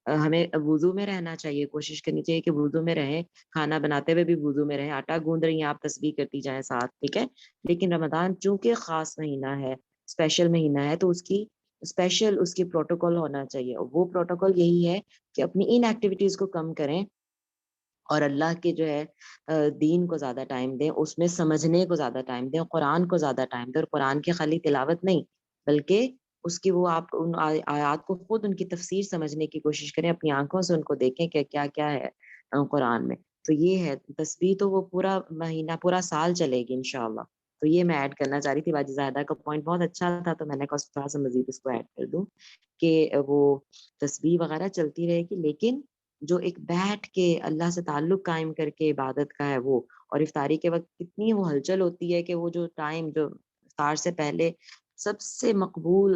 S4: ہمیں وضو میں رہنا چاہیے، کوشش کرنی چاہیے کہ وضو میں رہیں، کھانا بناتے ہوئے بھی وضو میں رہیں، آٹا گوندھ رہی ہیں آپ تسبیح کرتی جائیں ساتھ، ٹھیک ہے. لیکن رمضان چونکہ خاص مہینہ ہے، اسپیشل مہینہ ہے، تو اس کی اسپیشل اس کی پروٹوکول ہونا چاہیے. وہ پروٹوکول یہی ہے کہ اپنی ان ایکٹیویٹیز کو کم کریں اور اللہ کے جو ہے دین کو زیادہ ٹائم دیں، اس میں سمجھنے کو زیادہ ٹائم دیں، قرآن کو زیادہ ٹائم دیں. اور قرآن کی خالی تلاوت نہیں بلکہ اس کی وہ آپ ان آیات کو خود ان کی تفسیر سمجھنے کی کوشش کریں، اپنی آنکھوں سے ان کو دیکھیں کہ کیا کیا ہے قرآن میں. تو یہ ہے تسبیح، تو وہ پورا مہینہ پورا سال چلے گی انشاءاللہ. تو یہ میں ایڈ کرنا چاہ رہی تھی. باجی زاہدہ کا پوائنٹ بہت اچھا تھا تو میں نے کہا تھوڑا سا مزید اس کو ایڈ کر دوں کہ وہ تسبیح وغیرہ چلتی رہے گی، لیکن جو ایک بیٹھ کے اللہ سے تعلق قائم کر کے عبادت کا ہے وہ، اور افطاری کے وقت کتنی وہ ہلچل ہوتی ہے کہ وہ جو ٹائم جو افطار سے پہلے سب سے مقبول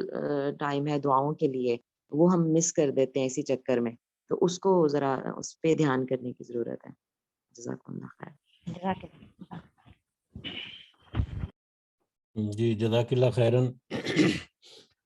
S4: ٹائم ہے دعاؤں کے لیے، وہ ہم مس کر دیتے ہیں اسی چکر میں. تو اس کو ذرا اس پہ دھیان کرنے کی ضرورت ہے. جزاک اللہ خیر.
S1: جی جزاک اللہ خیرن.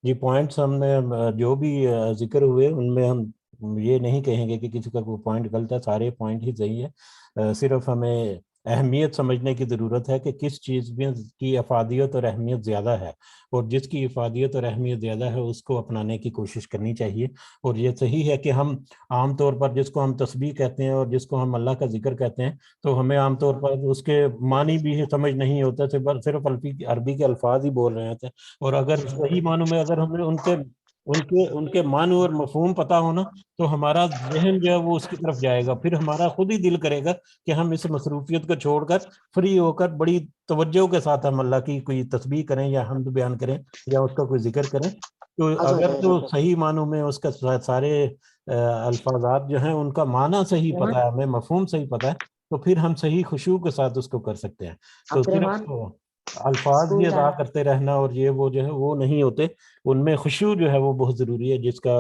S1: جی پوائنٹس ہم نے جو بھی ذکر ہوئے ان میں ہم یہ نہیں کہیں گے کہ کسی کا کوئی پوائنٹ غلط ہے، سارے پوائنٹ ہی صحیح ہے. صرف ہمیں اہمیت سمجھنے کی ضرورت ہے کہ کس چیز میں کی افادیت اور اہمیت زیادہ ہے، اور جس کی افادیت اور اہمیت زیادہ ہے اس کو اپنانے کی کوشش کرنی چاہیے. اور یہ صحیح ہے کہ ہم عام طور پر جس کو ہم تسبیح کہتے ہیں اور جس کو ہم اللہ کا ذکر کہتے ہیں تو ہمیں عام طور پر اس کے معنی بھی سمجھ نہیں ہوتا، صرف عربی کے الفاظ ہی بول رہے ہوتے ہیں. اور اگر صحیح معنوں میں اگر ہمیں ان کے معنی اور مفہوم پتہ ہونا تو ہمارا ذہن جو ہے وہ اس کی طرف جائے گا، پھر ہمارا خود ہی دل کرے گا کہ ہم اس مصروفیت کو چھوڑ کر فری ہو کر بڑی توجہ کے ساتھ ہم اللہ کی کوئی تسبیح کریں یا حمد بیان کریں یا اس کا کوئی ذکر کریں. تو اگر تو صحیح معنوں میں اس کا سارے الفاظات جو ہیں ان کا معنی صحیح پتہ ہے، ہمیں مفہوم صحیح پتہ ہے، تو پھر ہم صحیح خشوع کے ساتھ اس کو کر سکتے ہیں. تو صرف الفاظ
S4: اسکول
S1: یہ ادا کرتے رہنا اور یہ وہ جو ہے وہ نہیں ہوتے، ان میں خشوع جو ہے وہ بہت ضروری ہے، جس کا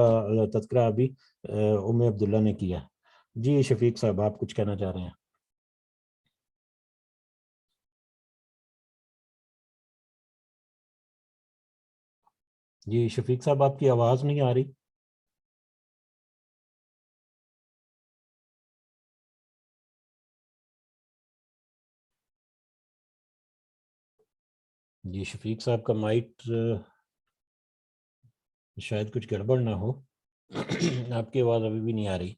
S1: تذکرہ ابھی ام عبداللہ نے کیا۔ جی شفیق صاحب آپ کچھ کہنا چاہ رہے ہیں؟ جی شفیق صاحب آپ کی آواز نہیں آ رہی۔ جی شفیق صاحب کا مائک شاید کچھ گڑبڑ نہ ہو، آپ کی آواز ابھی بھی نہیں آ رہی۔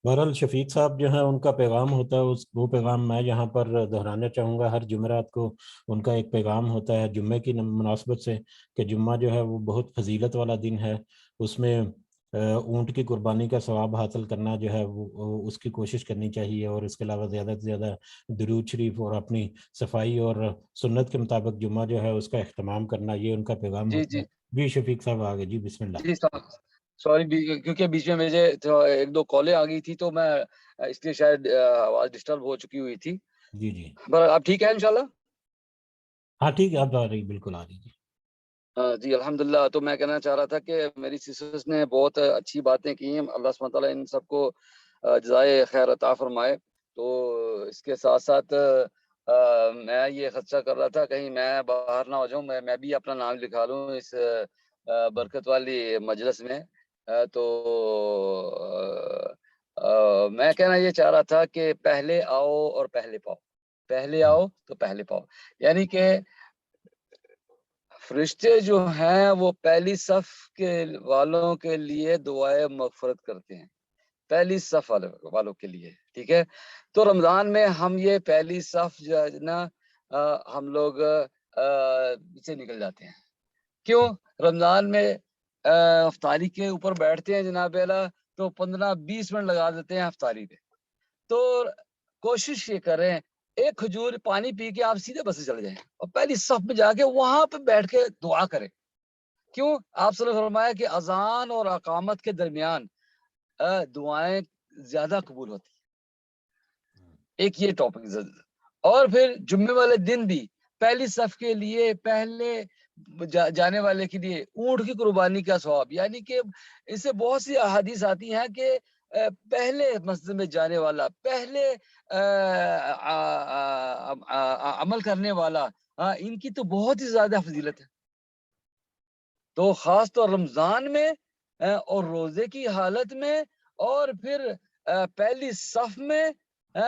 S1: بہرحال شفیق صاحب جو ہیں ان کا پیغام ہوتا ہے، وہ پیغام میں یہاں پر دہرانا چاہوں گا۔ ہر جمعرات کو ان کا ایک پیغام ہوتا ہے جمعے کی مناسبت سے، کہ جمعہ جو ہے وہ بہت فضیلت والا دن ہے، اس میں اونٹ کی قربانی کا ثواب حاصل کرنا جو ہے وہ اس کی کوشش کرنی چاہیے، اور اس کے علاوہ زیادہ سے زیادہ درود شریف اور اپنی صفائی اور سنت کے مطابق جمعہ جو ہے اس کا اہتمام کرنا، یہ ان کا پیغام
S5: جی
S1: ہوتا ہے۔ جی شفیق صاحب آگے، جی بسم اللہ۔
S5: جی سوری، کیونکہ بیچ میں مجھے ایک دو کالیں آ گئی تھی تو میں اس لیے شاید آواز ڈسٹرب ہو چکی ہوئی تھی۔
S1: جی جی
S5: اب ٹھیک ہے انشاءاللہ؟
S1: ہاں ٹھیک ہے، اب آ رہی، بالکل آ رہی جی۔
S5: جی الحمدللہ۔ تو میں کہنا چاہ رہا تھا کہ میری سسٹرز نے بہت اچھی باتیں کی ہیں، اللہ سبحانہ تعالیٰ ان سب کو جزائے خیر عطا فرمائے۔ تو اس کے ساتھ ساتھ میں یہ خدشہ کر رہا تھا کہیں میں باہر نہ ہو جاؤں، میں بھی اپنا نام لکھا لوں اس برکت والی مجلس میں۔ تو میں کہنا یہ چاہ رہا تھا کہ پہلے آؤ اور پہلے پاؤ، پہلے آؤ تو پہلے پاؤ، یعنی کہ فرشتے جو ہیں وہ پہلی صف کے والوں کے لیے دعائے مغفرت کرتے ہیں، پہلی صف والوں کے لیے، ٹھیک ہے؟ تو رمضان میں ہم یہ پہلی صف جو ہے نا ہم لوگ سے نکل جاتے ہیں۔ کیوں؟ رمضان میں افطاری کے اوپر بیٹھتے ہیں جناب اعلیٰ تو 15-20 منٹ لگا دیتے ہیں افطاری پہ۔ تو کوشش یہ کریں ایک کھجور پانی پی کے آپ سیدھے بس سے چلے جائیں اور پہلی صف میں جا کے وہاں پہ بیٹھ کے دعا کریں۔ کیوں؟ آپ صلی اللہ علیہ وسلم فرمایا کہ اذان اور اقامت کے درمیان دعائیں زیادہ قبول ہوتی ہیں۔ ایک یہ ٹاپک، اور پھر جمعے والے دن بھی پہلی صف کے لیے، پہلے جانے والے کے لیے اونٹ کی قربانی کا ثواب، یعنی کہ اس سے بہت سی احادیث آتی ہیں کہ پہلے مسجد میں جانے والا، پہلے عمل کرنے والا، ان کی تو بہت ہی زیادہ فضیلت ہے۔ تو خاص طور رمضان میں اور روزے کی حالت میں اور پھر پہلی صف میں،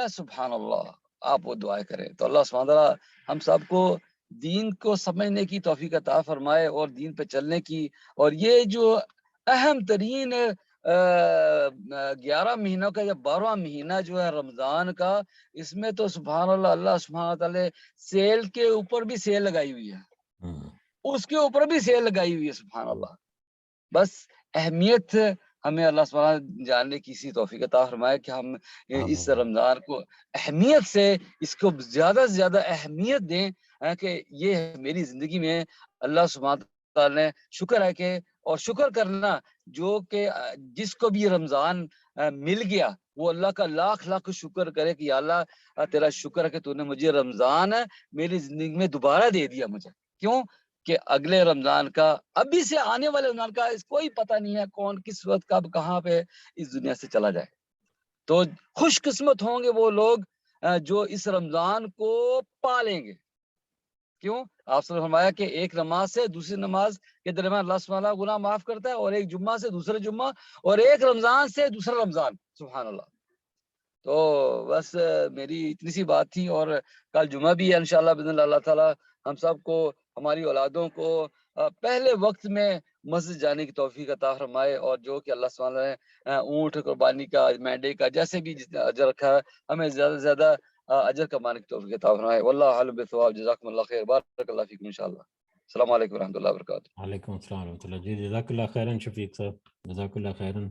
S5: سبحان اللہ، آپ وہ دعائیں کریں۔ تو اللہ سبحانہ تعالیٰ ہم سب کو دین کو سمجھنے کی توفیق عطا فرمائے اور دین پہ چلنے کی، اور یہ جو اہم ترین 11 مہینوں کا یا 12واں مہینہ جو ہے رمضان کا، اس میں تو سبحان اللہ، اللہ سبحانہ تعالیٰ سیل کے اوپر بھی سیل لگائی ہوئی ہے، اس کے اوپر بھی سیل لگائی ہوئی ہے، سبحان اللہ۔ بس اہمیت ہمیں اللہ سبحانہ جاننے کی اسی توفیق عطا فرمائے کہ ہم اس رمضان کو اہمیت سے، اس کو زیادہ سے زیادہ اہمیت دیں، کہ یہ میری زندگی میں اللہ سبحانہ تعالیٰ نے شکر ہے کہ، اور شکر کرنا جو کہ جس کو بھی رمضان مل گیا وہ اللہ کا لاکھ لاکھ شکر کرے کہ یا اللہ تیرا شکر ہے کہ تو نے مجھے رمضان میری زندگی میں دوبارہ دے دیا مجھے۔ کیوں کہ اگلے رمضان کا، ابھی سے آنے والے رمضان کا کوئی پتہ نہیں ہے کون کس وقت کب کہاں پہ اس دنیا سے چلا جائے۔ تو خوش قسمت ہوں گے وہ لوگ جو اس رمضان کو پالیں گے۔ کیوں؟ آپ سے فرمایا کہ ایک نماز سے دوسری نماز کے درمیان اللہ سبحانہ گناہ معاف کرتا ہے، اور ایک جمعہ سے دوسرے جمعہ، اور ایک رمضان سے دوسرا رمضان، سبحان اللہ۔ تو بس میری اتنی سی بات تھی، اور کل جمعہ بھی ہے انشاءاللہ باذن اللہ تعالیٰ ہم سب کو، ہماری اولادوں کو پہلے وقت میں مسجد جانے کی توفیق عطا فرمائے، اور جو کہ اللہ سبحانہ نے اونٹ قربانی کا، مینڈے کا، جیسے بھی جتنا اجر رکھا ہے، ہمیں زیادہ سے زیادہ اجر کمانے کی توفیق عطا فرمائے۔ واللہ اعلم بالصواب۔ جزاکم اللہ خیر، بارک اللہ فیکم انشاءاللہ۔ السلام علیکم ورحمۃ اللہ وبرکاتہ۔
S1: وعلیکم السلام ورحمۃ اللہ۔ جی جزاک اللہ خیرن شفیق صاحب، جزاک اللہ خیرن۔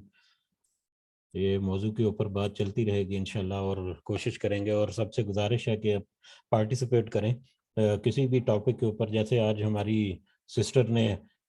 S1: یہ موضوع کے اوپر بات چلتی رہے گی انشاءاللہ، اور کوشش کریں گے، اور سب سے گزارش ہے کہ پارٹیسپیٹ کریں کسی بھی ٹاپک کے اوپر۔ جیسے آج ہماری سسٹر نے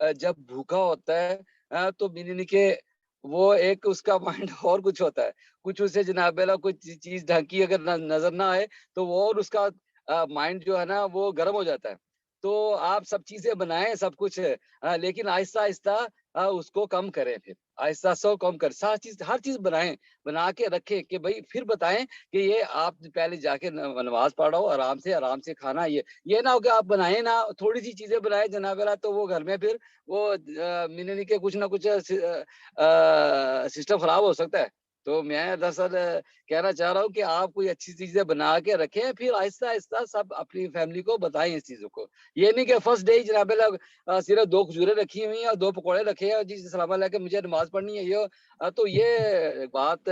S5: جب بھوکا ہوتا ہے تو یعنی کہ وہ ایک اس کا مائنڈ اور کچھ ہوتا ہے، کچھ اسے جناب اللہ کوئی چیز ڈھنگ کی اگر نظر نہ آئے تو وہ اور اس کا مائنڈ جو ہے نا وہ گرم ہو جاتا ہے. تو آپ سب چیزیں بنائیں سب کچھ، لیکن آہستہ آہستہ اس کو کم کریں، پھر آہستہ آہستہ کم کریں، ہر چیز بنائیں، بنا کے رکھیں کہ بھائی پھر بتائیں کہ یہ آپ پہلے جا کے نماز پڑھو آرام سے کھانا. یہ نہ ہو کہ آپ بنائیں نا، تھوڑی سی چیزیں بنائیں جناب اللہ، تو وہ گھر میں پھر وہ ملنے کے کچھ نہ کچھ سسٹم خراب ہو سکتا ہے. تو میں دراصل کہنا چاہ رہا ہوں کہ آپ کوئی اچھی چیزیں بنا کے رکھیں، پھر آہستہ آہستہ سب اپنی فیملی کو بتائیں اس چیزوں کو. یہ نہیں کہ فرسٹ ڈے جناب اللہ صرف 2 کھجوریں رکھی ہوئی ہیں اور 2 پکوڑے رکھے ہیں اور جی السلام علیکم مجھے نماز پڑھنی ہے، تو یہ بات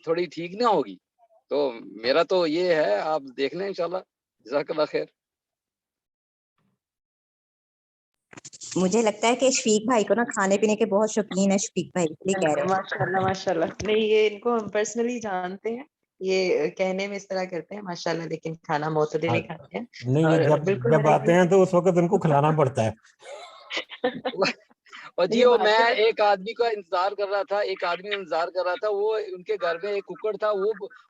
S5: تھوڑی ٹھیک نہ ہوگی. تو میرا تو یہ ہے، آپ دیکھ لیں انشاءاللہ. جزاک اللہ خیر.
S2: مجھے لگتا ہے کہ شفیق بھائی کو نا کھانے پینے کے بہت شوقین ہے شفیق بھائی، اس لیے کہہ رہے ہیں.
S4: ماشاء اللہ نہیں، یہ ان کو ہم پرسنلی جانتے ہیں، یہ کہنے میں اس طرح کرتے ہیں ماشاء اللہ، لیکن کھانا معتدل نہیں کھاتے ہیں.
S1: نہیں
S4: اور
S1: جب
S4: بالکل
S1: جب آتے ہیں تو اس وقت ان کو کھلانا پڑتا ہے.
S5: اور جی وہ میں ایک آدمی کا انتظار کر رہا تھا، وہ ان کے گھر میں ایک ککڑ تھا،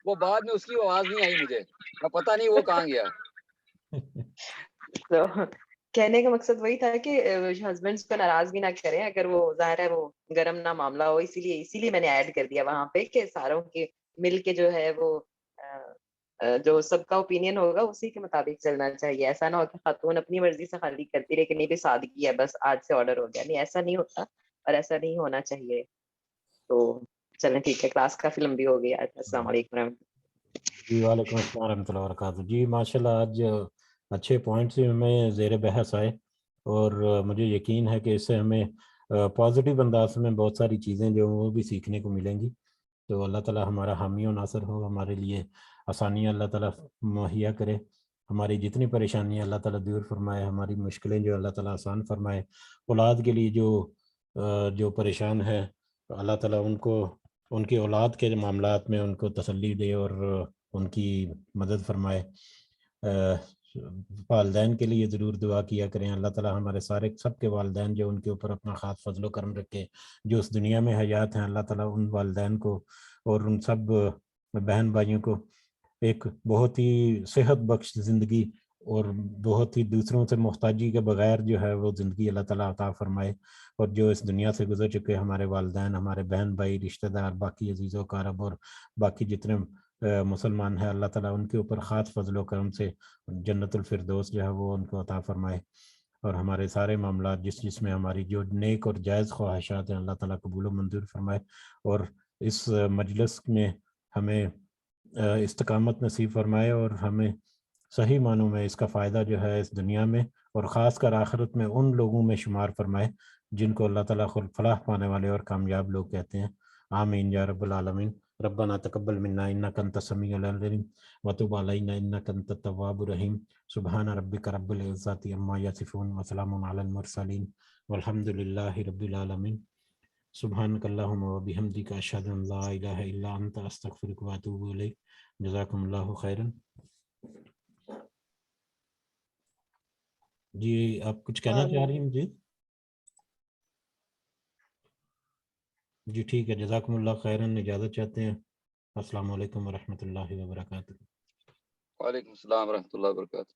S5: وہ بعد میں اس کی آواز نہیں آئی مجھے، پتہ نہیں وہ کہاں گیا.
S4: تو کہنے کا مقصد وہی تھا کہ ہسبینڈس کو ناراض بھی نہ کریں اگر وہ ظاہر ہے وہ گرم نہ معاملہ ہو، اسی لیے میں نے ایڈ کر دیا وہاں پہ کہ ساروں کے مل کے جو ہے وہ جو سب کا اوپینین ہوگا اسی کے مطابق چلنا چاہیے. ایسا نہ ہو کہ خاتون اپنی مرضی سے خالی کرتی رہے کہ نہیں بھی سادگی ہے بس آج سے آرڈر ہو گیا، نہیں ایسا نہیں ہوتا اور ایسا نہیں ہونا چاہیے. تو چلیں ٹھیک ہے، کلاس کافی لمبی ہو گئی. السلام علیکم.
S1: جی وعلیکم السلام ورحمۃ اللہ وبرکاتہ. جی ماشاء اللہ آج اچھے پوائنٹس ہمیں زیر بحث آئے، اور مجھے یقین ہے کہ اس سے ہمیں پازیٹیو انداز میں بہت ساری چیزیں جو وہ بھی سیکھنے کو ملیں گی. تو اللہ تعالیٰ ہمارا حامی و ناصر ہو، ہمارے لیے آسانیاں اللہ تعالیٰ مہیا کرے، ہماری جتنی پریشانیاں اللہ تعالیٰ دور فرمائے، ہماری مشکلیں جو اللہ تعالیٰ آسان فرمائے. اولاد کے لیے جو پریشان ہے اللہ تعالیٰ ان کی اولاد کے معاملات میں ان کو تسلی دے اور ان کی مدد فرمائے. والدین کے لیے ضرور دعا کیا کریں، اللہ تعالیٰ ہمارے سب کے والدین جو ان کے اوپر اپنا خاص فضل و کرم رکھے، جو اس دنیا میں حیات ہیں، اللہ تعالیٰ ان والدین کو اور ان سب بہن بھائیوں کو ایک بہت ہی صحت بخش زندگی اور بہت ہی دوسروں سے محتاجی کے بغیر جو ہے وہ زندگی اللہ تعالیٰ عطا فرمائے. اور جو اس دنیا سے گزر چکے ہمارے والدین، ہمارے بہن بھائی، رشتہ دار، باقی عزیز و اقارب اور باقی جتنے مسلمان ہیں، اللہ تعالیٰ ان کے اوپر خاص فضل و کرم سے جنت الفردوس جو ہے وہ ان کو عطا فرمائے. اور ہمارے سارے معاملات جس میں ہماری جو نیک اور جائز خواہشات ہیں اللہ تعالیٰ قبول و منظور فرمائے. اور اس مجلس میں ہمیں استقامت نصیب فرمائے اور ہمیں صحیح معنوں میں اس کا فائدہ جو ہے اس دنیا میں اور خاص کر آخرت میں ان لوگوں میں شمار فرمائے جن کو اللہ تعالیٰ خود فلاح پانے والے اور کامیاب لوگ کہتے ہیں. آمین یا رب العالمین. ربنا تقبل منا انک انت السمیع العلیم وتب علینا انک انت التواب الرحیم. سبحان ربک رب العزۃ عما یصفون وسلام علی المرسلین والحمد للہ رب العالمین. سبحانک اللہم وبحمدک اشہد ان لا الہ الا انت استغفرک واتوب الیک. جزاکم اللہ خیرا. جی آپ کچھ کہنا چاہ رہی ہیں مجھے؟ جی ٹھیک ہے، جزاکم اللہ خیرا. اجازت چاہتے ہیں. السلام علیکم ورحمۃ اللہ وبرکاتہ.
S5: وعلیکم السلام ورحمۃ اللہ وبرکاتہ.